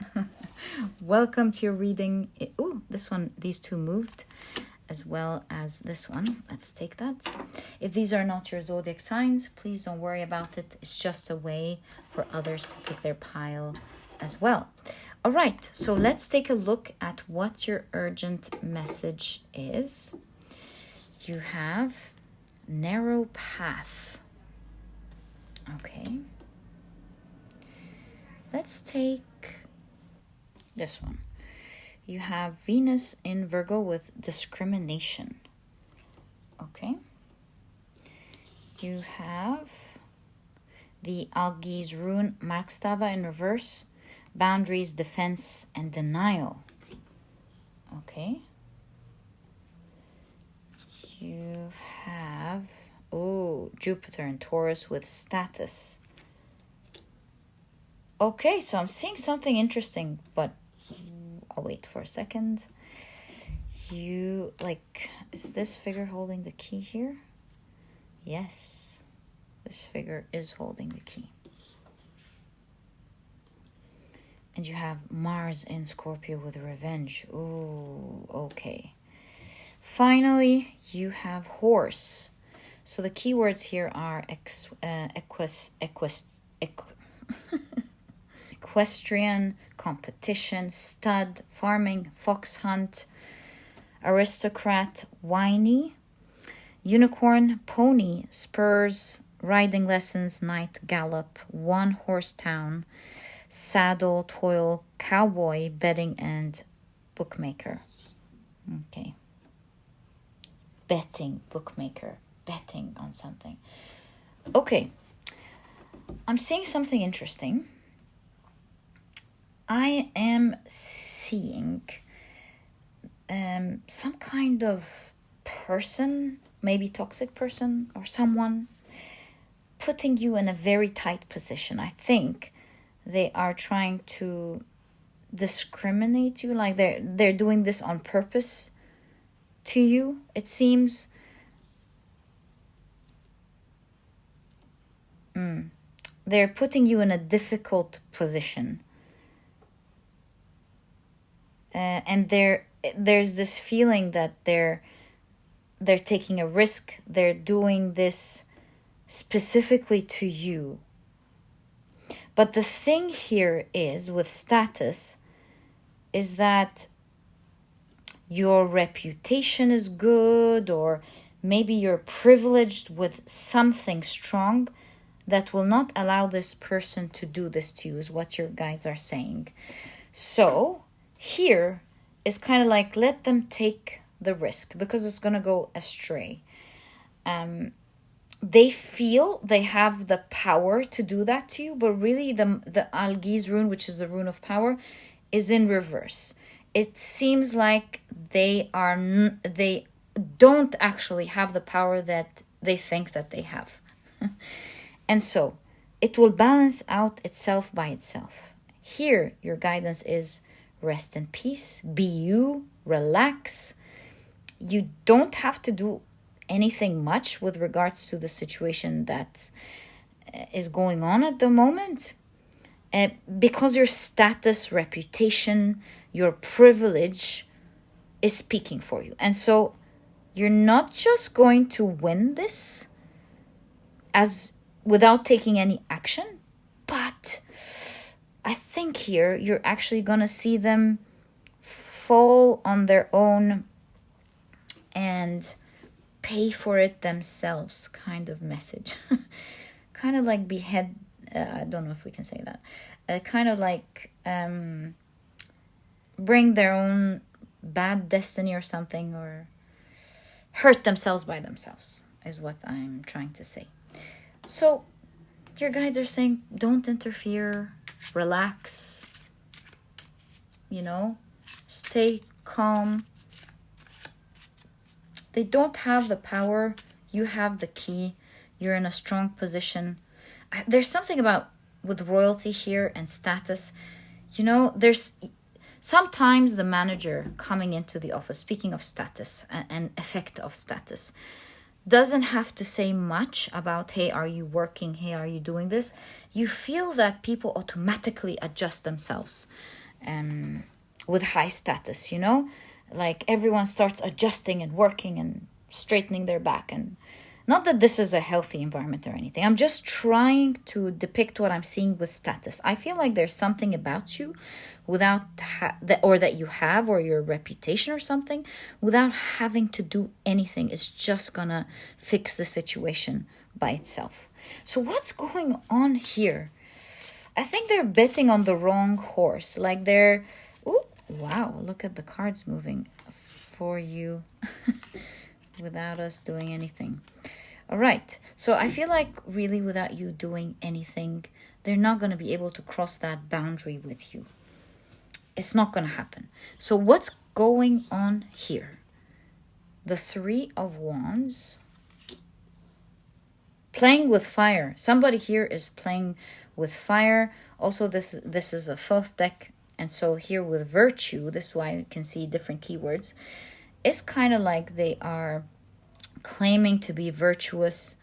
Welcome to your reading. Oh, this one, these two moved, as well as this one. Let's take that. If these are not your zodiac signs, please don't worry about it. It's just a way for others to pick their pile as well. All right, so let's take a look at what your urgent message is. You have narrow path. Okay. Let's take this one. You have Venus in Virgo with discrimination. Okay. You have the Algi's rune Markstava in reverse. Boundaries, defense, and denial. Okay. You have, Jupiter in Taurus with status. Okay, so I'm seeing something interesting, but I'll wait for a second. Is this figure holding the key here? Yes, this figure is holding the key. And you have Mars in Scorpio with revenge. Ooh, okay. Finally, you have horse. So the keywords here are equestrian, competition, stud, farming, fox hunt, aristocrat, whiny. Unicorn, pony, spurs, riding lessons, night gallop, one horse town, saddle, toil, cowboy, betting, and bookmaker. Okay. Betting, bookmaker, betting on something. Okay. I'm seeing something interesting. I am seeing some kind of person, maybe toxic person or someone, putting you in a very tight position. I think they are trying to discriminate you, like they're doing this on purpose to you, it seems. They're putting you in a difficult position. And there's this feeling that they're taking a risk. They're doing this specifically to you. But the thing here is, with status, is that your reputation is good, or maybe you're privileged with something strong that will not allow this person to do this to you, is what your guides are saying. So here is kind of like, let them take the risk, because it's going to go astray. They feel they have the power to do that to you, but really the Algiz rune, which is the rune of power, is in reverse. It seems like they don't actually have the power that they think that they have. And so it will balance out itself by itself. Here, your guidance is rest in peace, be you, relax. You don't have to do anything much with regards to the situation that is going on at the moment, because your status, reputation, your privilege is speaking for you. And so you're not just going to win this without taking any action, but I think here you're actually going to see them fall on their own and pay for it themselves, kind of message. Kind of like behead, I don't know if we can say that. Kind of like bring their own bad destiny or something, or hurt themselves by themselves, is what I'm trying to say. So your guides are saying, don't interfere, relax, stay calm. They don't have the power. You have the key. You're in a strong position. There's something about with royalty here and status. There's sometimes the manager coming into the office, speaking of status and effect of status, doesn't have to say much about, hey, are you working? Hey, are you doing this? You feel that people automatically adjust themselves with high status, like everyone starts adjusting and working and straightening their back. And not that this is a healthy environment or anything. I'm just trying to depict what I'm seeing with status. I feel like there's something about you that you have, or your reputation or something, without having to do anything. It's just gonna fix the situation by itself. So what's going on here? I think they're betting on the wrong horse. Like wow, look at the cards moving for you without us doing anything. All right. So I feel like really without you doing anything, they're not going to be able to cross that boundary with you. It's not going to happen. So what's going on here? The Three of Wands. Playing with fire. Somebody here is playing with fire. Also, this is a Thoth deck. And so here with virtue, this is why you can see different keywords. It's kind of like they are claiming to be virtuous.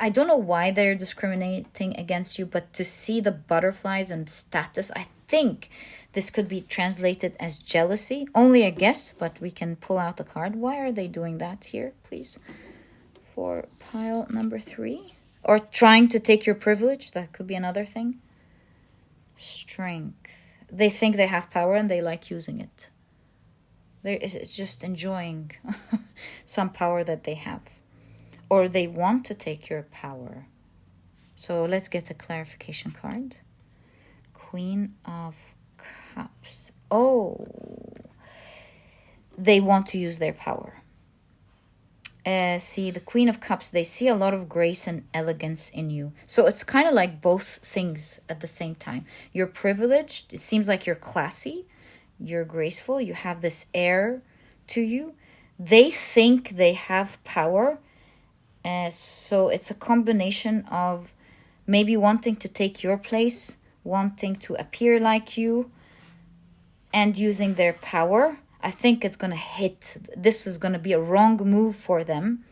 I don't know why they're discriminating against you, but to see the butterflies and status, I think this could be translated as jealousy. Only a guess, but we can pull out a card. Why are they doing that here, please? For pile number 3. Or trying to take your privilege. That could be another thing. Strength. They think they have power and they like using it. It's just enjoying some power that they have. Or they want to take your power. So let's get a clarification card. Queen of Cups. Oh, they want to use their power. See, the Queen of Cups, they see a lot of grace and elegance in you. So it's kind of like both things at the same time. You're privileged. It seems like you're classy. You're graceful. You have this air to you. They think they have power. So it's a combination of maybe wanting to take your place, wanting to appear like you, and using their power. I think it's going to hit. This is going to be a wrong move for them.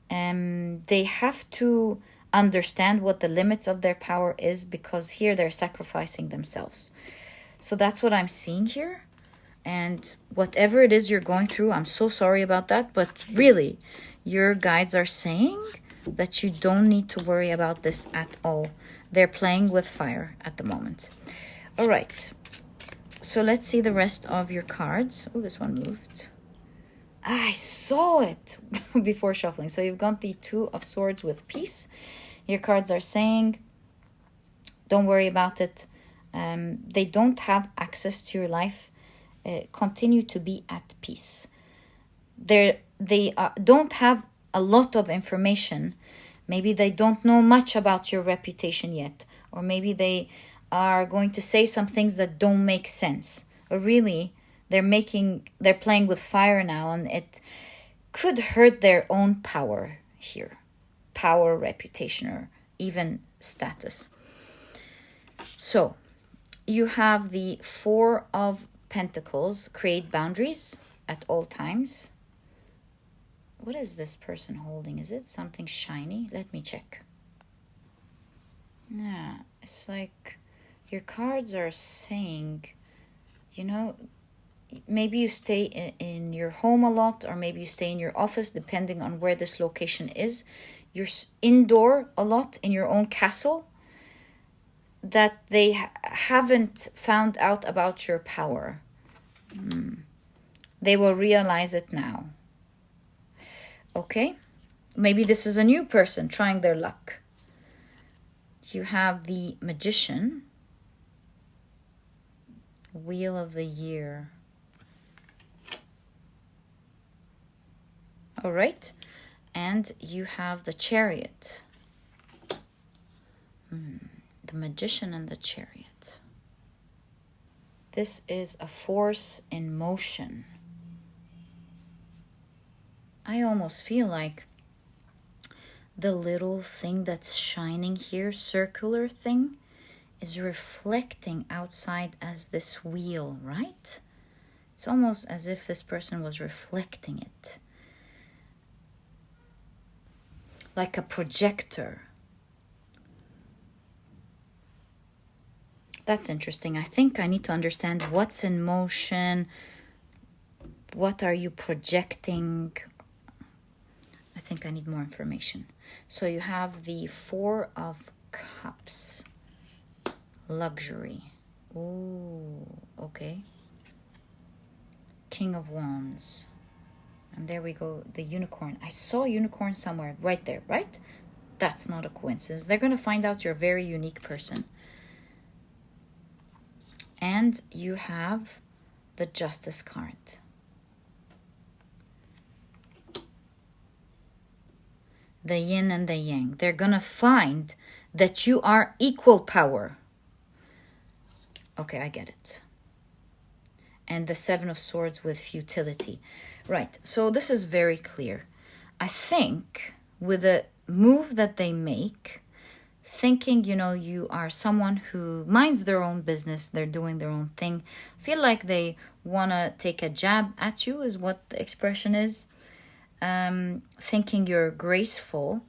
They have to understand what the limits of their power is, because here they're sacrificing themselves. So that's what I'm seeing here. And whatever it is you're going through, I'm so sorry about that. But really, your guides are saying that you don't need to worry about this at all. They're playing with fire at the moment. All right. So let's see the rest of your cards. Oh, this one moved. I saw it before shuffling. So you've got the Two of Swords with peace. Your cards are saying, don't worry about it. They don't have access to your life. Continue to be at peace. They don't have a lot of information. Maybe they don't know much about your reputation yet. Or maybe they are going to say some things that don't make sense. Or really, they're playing with fire now, and it could hurt their own power here. Power, reputation, or even status. So, you have the Four of Pentacles. Create boundaries at all times. What is this person holding? Is it something shiny? Let me check. Yeah, it's like your cards are saying, you know, maybe you stay in your home a lot, or maybe you stay in your office, depending on where this location is. You're indoor a lot in your own castle, that they haven't found out about your power. They will realize it now. Okay? Maybe this is a new person trying their luck. You have the Magician. Wheel of the Year. All right. And you have the Chariot. The Magician and the Chariot. This is a force in motion. I almost feel like the little thing that's shining here, circular thing, is reflecting outside as this wheel, right? It's almost as if this person was reflecting it. Like a projector. That's interesting. I think I need to understand what's in motion. What are you projecting? I think I need more information. So you have the Four of Cups. Luxury. Ooh, okay. King of Wands. And there we go, the unicorn. I saw a unicorn somewhere, right there, right? That's not a coincidence. They're going to find out you're a very unique person. And you have the Justice card. The yin and the yang. They're going to find that you are equal power. Okay, I get it. And the Seven of Swords with futility. Right, so this is very clear. I think with the move that they make, thinking, you know, you are someone who minds their own business, they're doing their own thing, feel like they want to take a jab at you is what the expression is. Thinking you're graceful,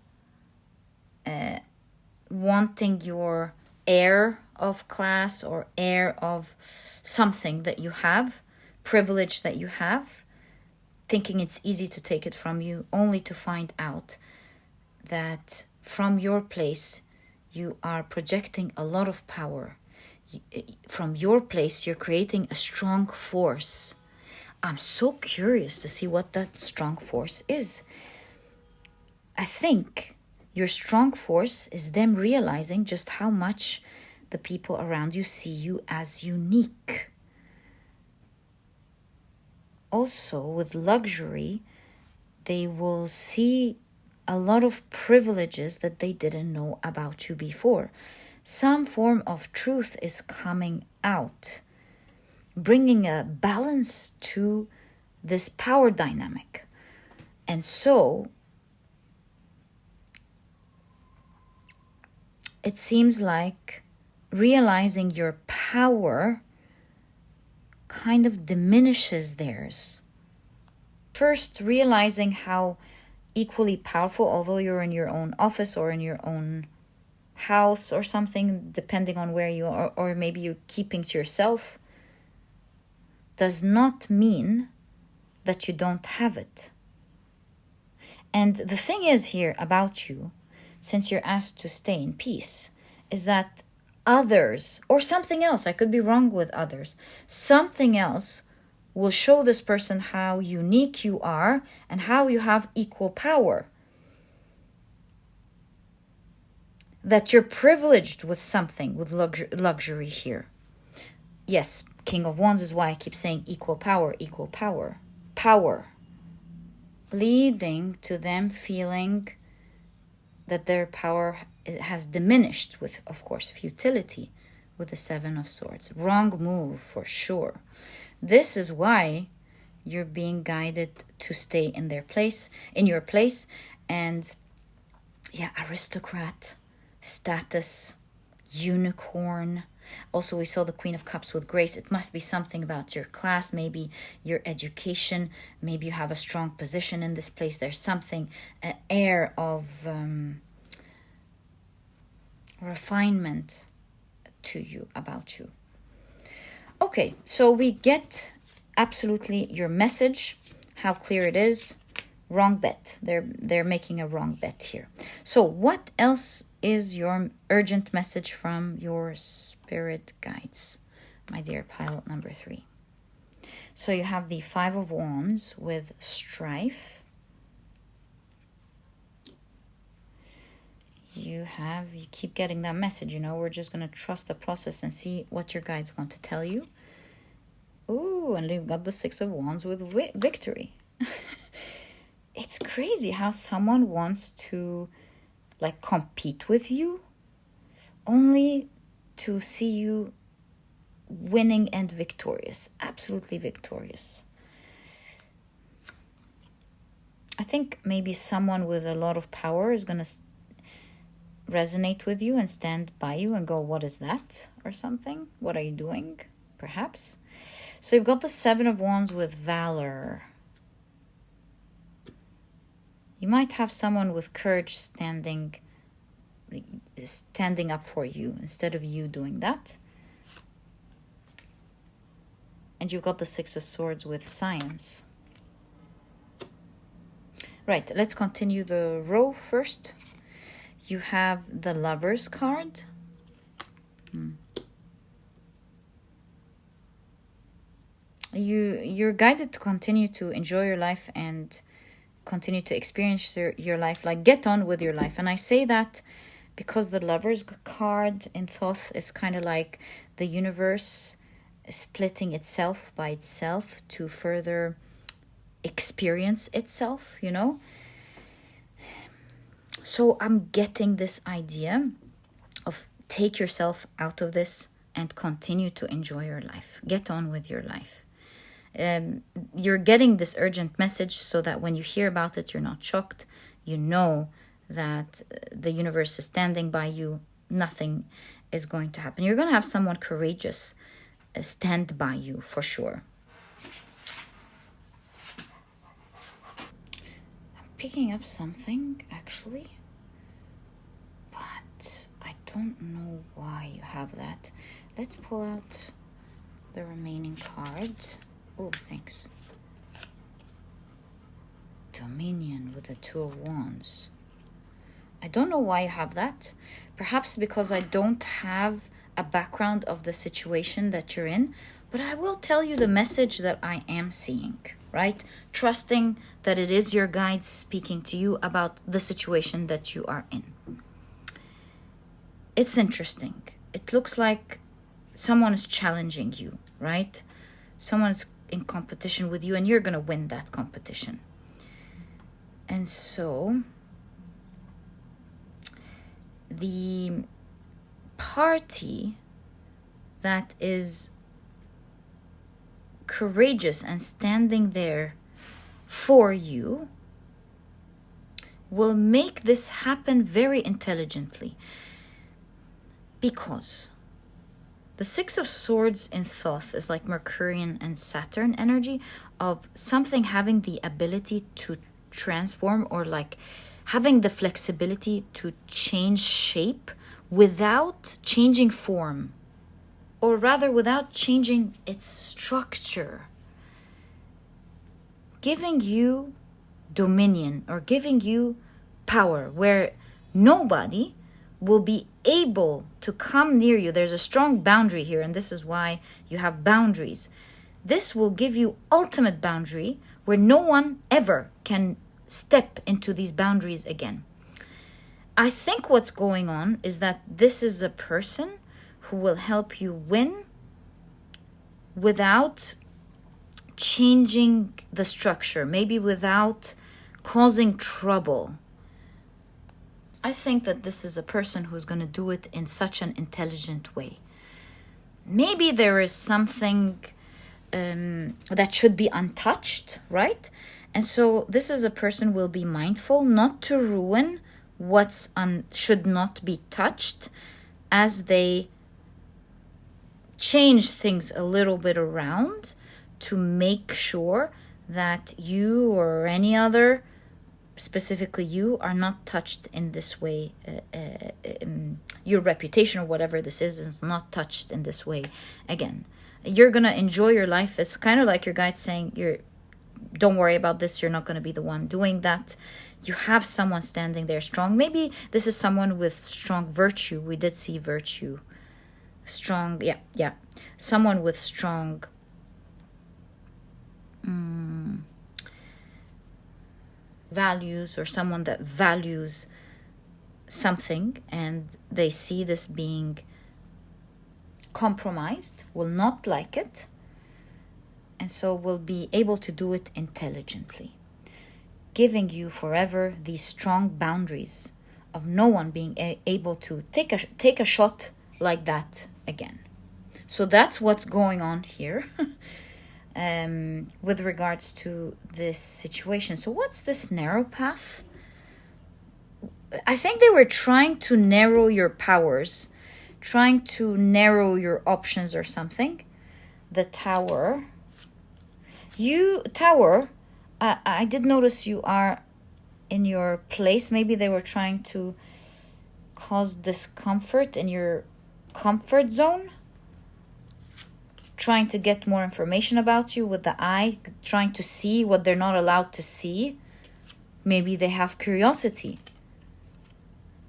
wanting your air of class or air of something that you have, privilege that you have, thinking it's easy to take it from you, only to find out that from your place you are projecting a lot of power. From your place you're creating a strong force, I'm so curious to see what that strong force is. I think your strong force is them realizing just how much the people around you see you as unique. Also, with luxury, they will see a lot of privileges that they didn't know about you before. Some form of truth is coming out, bringing a balance to this power dynamic. And so it seems like realizing your power kind of diminishes theirs. First, realizing how equally powerful, although you're in your own office or in your own house or something, depending on where you are, or maybe you're keeping to yourself, does not mean that you don't have it. And the thing is here about you, since you're asked to stay in peace, is that others, or something else, I could be wrong with others, something else will show this person how unique you are and how you have equal power. That you're privileged with something, with luxury here. Yes, King of Wands is why I keep saying equal power, equal power. Power. Leading to them feeling that their power has diminished with, of course, futility with the Seven of Swords. Wrong move for sure. This is why you're being guided to stay in their place, in your place. And yeah, aristocrat, status, unicorn. Also, we saw the Queen of Cups with grace. It must be something about your class, maybe your education. Maybe you have a strong position in this place. There's something, an air of refinement to you, about you. Okay, so we get absolutely your message, how clear it is. Wrong bet. They're making a wrong bet here. So what else is your urgent message from your spirit guides, my dear pile number 3? So you have the Five of Wands with strife. You keep getting that message, we're just going to trust the process and see what your guides want to tell you. Ooh, and you've got the Six of Wands with victory. It's crazy how someone wants to compete with you only to see you winning and victorious, absolutely victorious. I think maybe someone with a lot of power is going to resonate with you and stand by you and go, what is that? Or something. What are you doing? Perhaps. So you've got the Seven of Wands with valor. You might have someone with courage standing up for you instead of you doing that. And you've got the Six of Swords with science. Right, let's continue the row first. You have the Lovers card. You're guided to continue to enjoy your life and continue to experience your life, get on with your life. And I say that because the Lovers card in Thoth is kind of like the universe splitting itself by itself to further experience itself, So I'm getting this idea of take yourself out of this and continue to enjoy your life. Get on with your life. You're getting this urgent message so that when you hear about it, you're not shocked. You know that the universe is standing by you. Nothing is going to happen. You're going to have someone courageous stand by you for sure. I'm picking up something actually, but I don't know why you have that. Let's pull out the remaining cards. Oh, thanks. Dominion with the Two of Wands. I don't know why you have that. Perhaps because I don't have a background of the situation that you're in, But I will tell you the message that I am seeing, right? Trusting that it is your guides speaking to you about the situation that you are in. It's interesting. It looks like someone is challenging you, right? Someone's in competition with you and you're going to win that competition. And so the party that is courageous and standing there for you will make this happen very intelligently, because the Six of Swords in Thoth is like Mercurian and Saturn energy of something having the ability to transform, or like having the flexibility to change shape without changing form, or rather without changing its structure, giving you dominion or giving you power where nobody will be able to come near you. There's a strong boundary here, and this is why you have boundaries. This will give you ultimate boundary where no one ever can step into these boundaries again. I think what's going on is that this is a person who will help you win without changing the structure, maybe without causing trouble. I think that this is a person who's going to do it in such an intelligent way. Maybe there is something that should be untouched, right? And so this is a person who will be mindful not to ruin what's should not be touched, as they change things a little bit around to make sure that you or any other, specifically you, are not touched in this way. Your reputation or whatever this is not touched in this way again. You're gonna enjoy your life. It's kind of like your guide saying, don't worry about this, you're not going to be the one doing that. You have someone standing there strong. Maybe this is someone with strong virtue. We did see virtue. Strong, yeah. Someone with strong values, or someone that values something and they see this being compromised, will not like it, and so will be able to do it intelligently, giving you forever these strong boundaries of no one being able to take a shot like that again. So that's what's going on here with regards to this situation. So what's this narrow path? I think they were trying to narrow your powers, trying to narrow your options or something. The Tower. I did notice you are in your place. Maybe they were trying to cause discomfort in your comfort zone, trying to get more information about you with the eye, trying to see what they're not allowed to see. Maybe they have curiosity.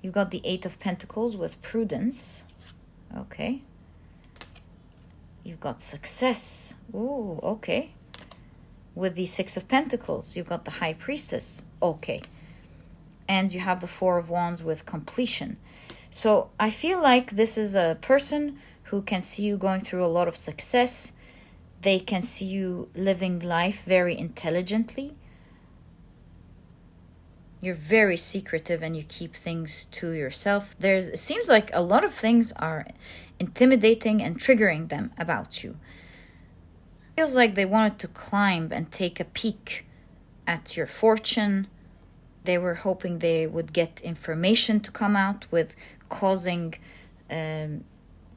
You've got the Eight of Pentacles with prudence. Okay. You've got success. Ooh, okay. With the Six of Pentacles, you've got the High Priestess. Okay. And you have the Four of Wands with completion. So I feel like this is a person who can see you going through a lot of success. They can see you living life very intelligently. You're very secretive and you keep things to yourself. It seems like a lot of things are intimidating and triggering them about you. It feels like they wanted to climb and take a peek at your fortune. They were hoping they would get information to come out with causing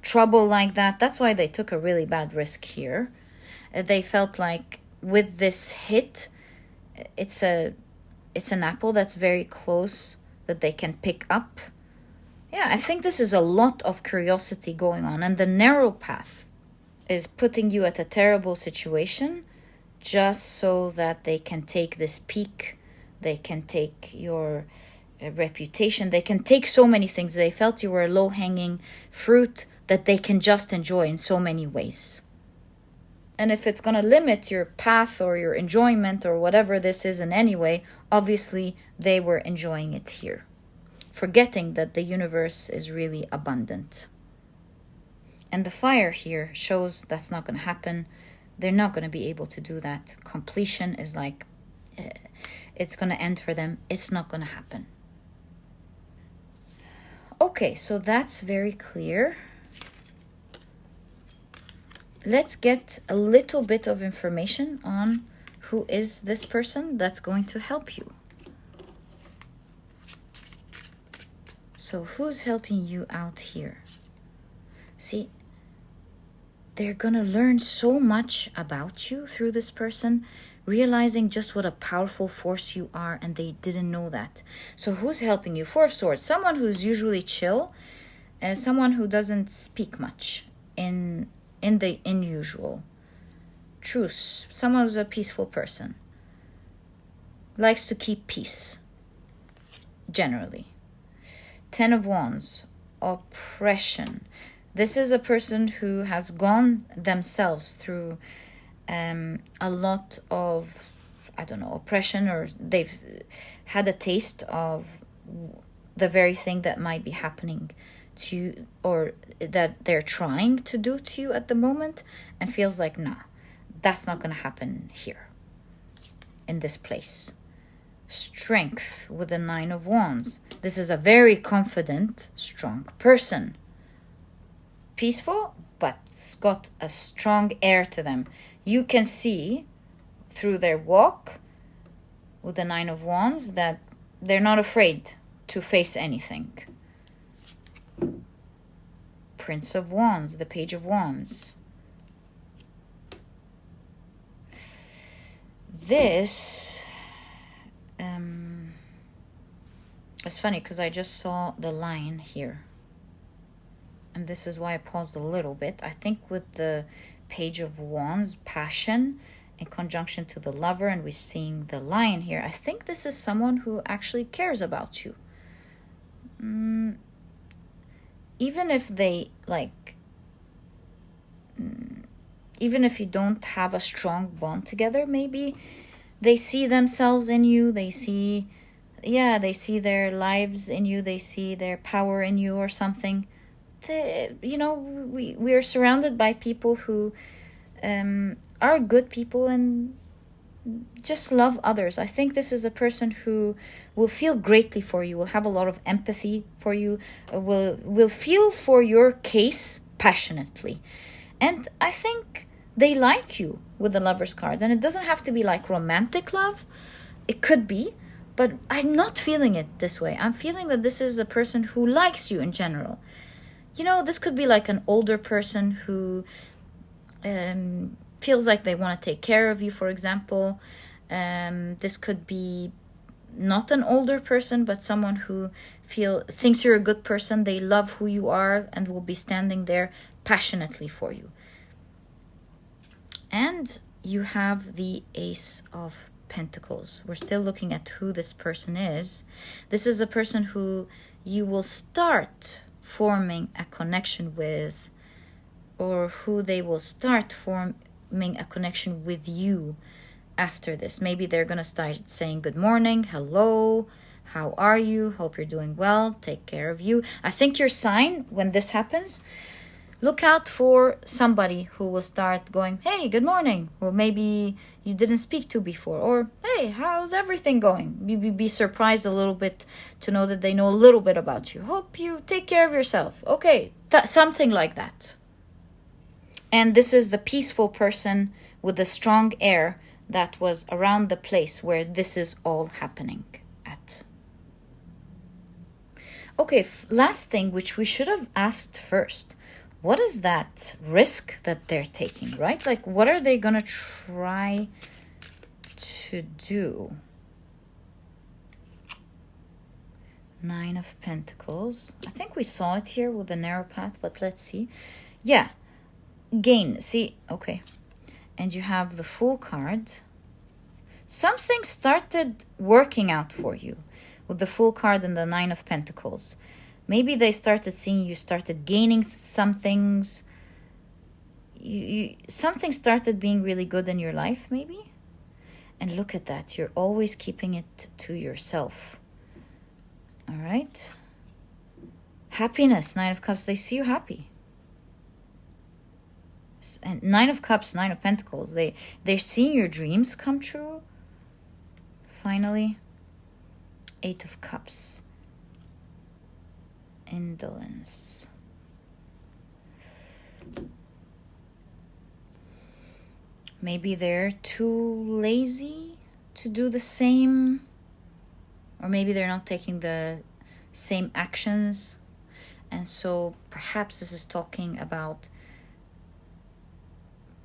trouble like that. That's why they took a really bad risk here. They felt like with this hit, it's an apple that's very close that they can pick up. Yeah, I think this is a lot of curiosity going on. And the narrow path is putting you at a terrible situation just so that they can take this peak. They can take your reputation. They can take so many things. They felt you were a low-hanging fruit that they can just enjoy in so many ways. And if it's going to limit your path or your enjoyment or whatever this is in any way, obviously they were enjoying it here, forgetting that the universe is really abundant. And the fire here shows that's not going to happen. They're not going to be able to do that. Completion is like, it's going to end for them. It's not going to happen. Okay, so that's very clear. Let's get a little bit of information on who is this person that's going to help you. So who's helping you out here? See, they're going to learn so much about you through this person, realizing just what a powerful force you are, and they didn't know that. So who's helping you? Four of Swords, someone who's usually chill, someone who doesn't speak much in the unusual. Truce, someone who's a peaceful person, likes to keep peace, generally. Ten of Wands, oppression. This is a person who has gone themselves through a lot of, I don't know, oppression, or they've had a taste of the very thing that might be happening to you, or that they're trying to do to you at the moment, and feels like, nah, that's not going to happen here, in this place. Strength with the Nine of Wands. This is a very confident, strong person. Peaceful, but it's got a strong air to them. You can see through their walk with the Nine of Wands that they're not afraid to face anything. Prince of Wands, the Page of Wands. This, it's funny because I just saw the line here. And this is why I paused a little bit. I think with the Page of Wands, passion in conjunction to the Lover, and we're seeing the Lion here. I think this is someone who actually cares about you. Even if they even if you don't have a strong bond together, maybe they see themselves in you. They see their lives in you. They see their power in you or something. We are surrounded by people who are good people and just love others. I think this is a person who will feel greatly for you, will have a lot of empathy for you, will feel for your case passionately. And I think they like you with the Lover's card. And it doesn't have to be like romantic love. It could be, but I'm not feeling it this way. I'm feeling that this is a person who likes you in general. This could be like an older person who feels like they want to take care of you, for example. This could be not an older person, but someone who thinks you're a good person. They love who you are and will be standing there passionately for you. And you have the Ace of Pentacles. We're still looking at who this person is. This is a person who you will start forming a connection with, or who they will start forming a connection with you after this. Maybe they're going to start saying good morning, hello, how are you, hope you're doing well, take care of you. I think your sign when this happens, look out for somebody who will start going, hey, good morning, or maybe you didn't speak to before, or hey, how's everything going? You be surprised a little bit to know that they know a little bit about you. Hope you take care of yourself. Okay, something like that. And this is the peaceful person with the strong air that was around the place where this is all happening at. Okay, last thing, which we should have asked first. What is that risk that they're taking, right? Like, what are they going to try to do? Nine of Pentacles. I think we saw it here with the narrow path, but let's see. Yeah. Gain. See, okay. And you have the Fool card. Something started working out for you with the Fool card and the Nine of Pentacles. Maybe they started seeing you started gaining some things. something started being really good in your life, maybe. And look at that. You're always keeping it to yourself. All right. Happiness, Nine of Cups. They see you happy. And Nine of Cups, Nine of Pentacles. They're seeing your dreams come true. Finally. Eight of Cups. Indolence. Maybe they're too lazy to do the same. Or maybe they're not taking the same actions. And so perhaps this is talking about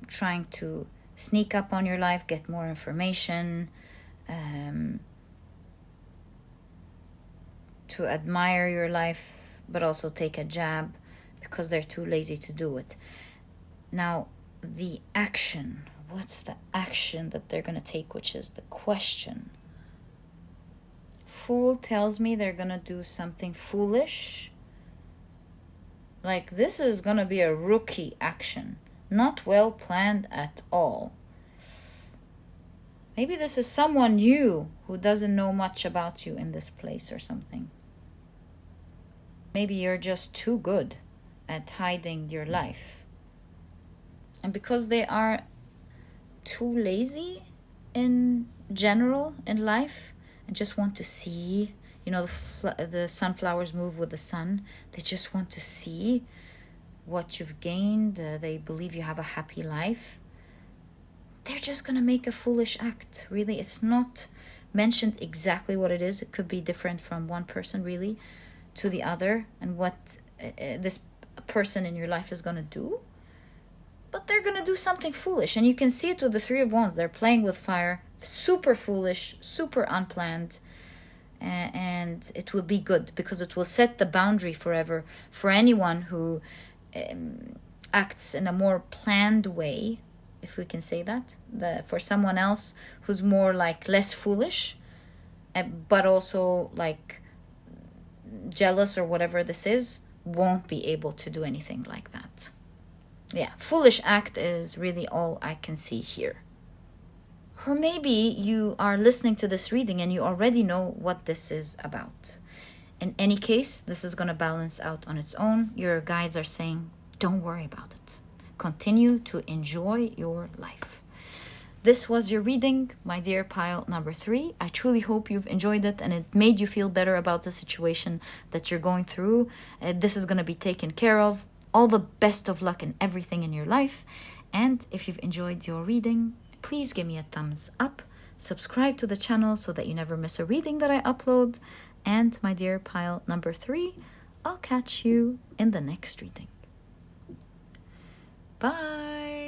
trying to sneak up on your life, get more information, to admire your life, but also take a jab because they're too lazy to do it. Now, the action. What's the action that they're going to take, which is the question? Fool tells me they're going to do something foolish. Like, this is going to be a rookie action. Not well planned at all. Maybe this is someone new who doesn't know much about you in this place or something. Maybe you're just too good at hiding your life. And because they are too lazy in general in life and just want to see, you know, the sunflowers move with the sun. They just want to see what you've gained. They believe you have a happy life. They're just going to make a foolish act. Really, it's not mentioned exactly what it is. It could be different from one person really to the other and what this person in your life is going to do. But they're going to do something foolish. And you can see it with the Three of Wands. They're playing with fire. Super foolish, super unplanned. And it will be good because it will set the boundary forever for anyone who acts in a more planned way, if we can say that. For someone else who's more like less foolish, but also like jealous or whatever this is, won't be able to do anything like that. Yeah, foolish act is really all I can see here. Or maybe you are listening to this reading and you already know what this is about. In any case, this is going to balance out on its own. Your guides are saying, don't worry about it. Continue to enjoy your life. This was your reading, my dear pile number 3. I truly hope you've enjoyed it and it made you feel better about the situation that you're going through. This is going to be taken care of. All the best of luck in everything in your life. And if you've enjoyed your reading, please give me a thumbs up. Subscribe to the channel so that you never miss a reading that I upload. And my dear pile number 3, I'll catch you in the next reading. Bye.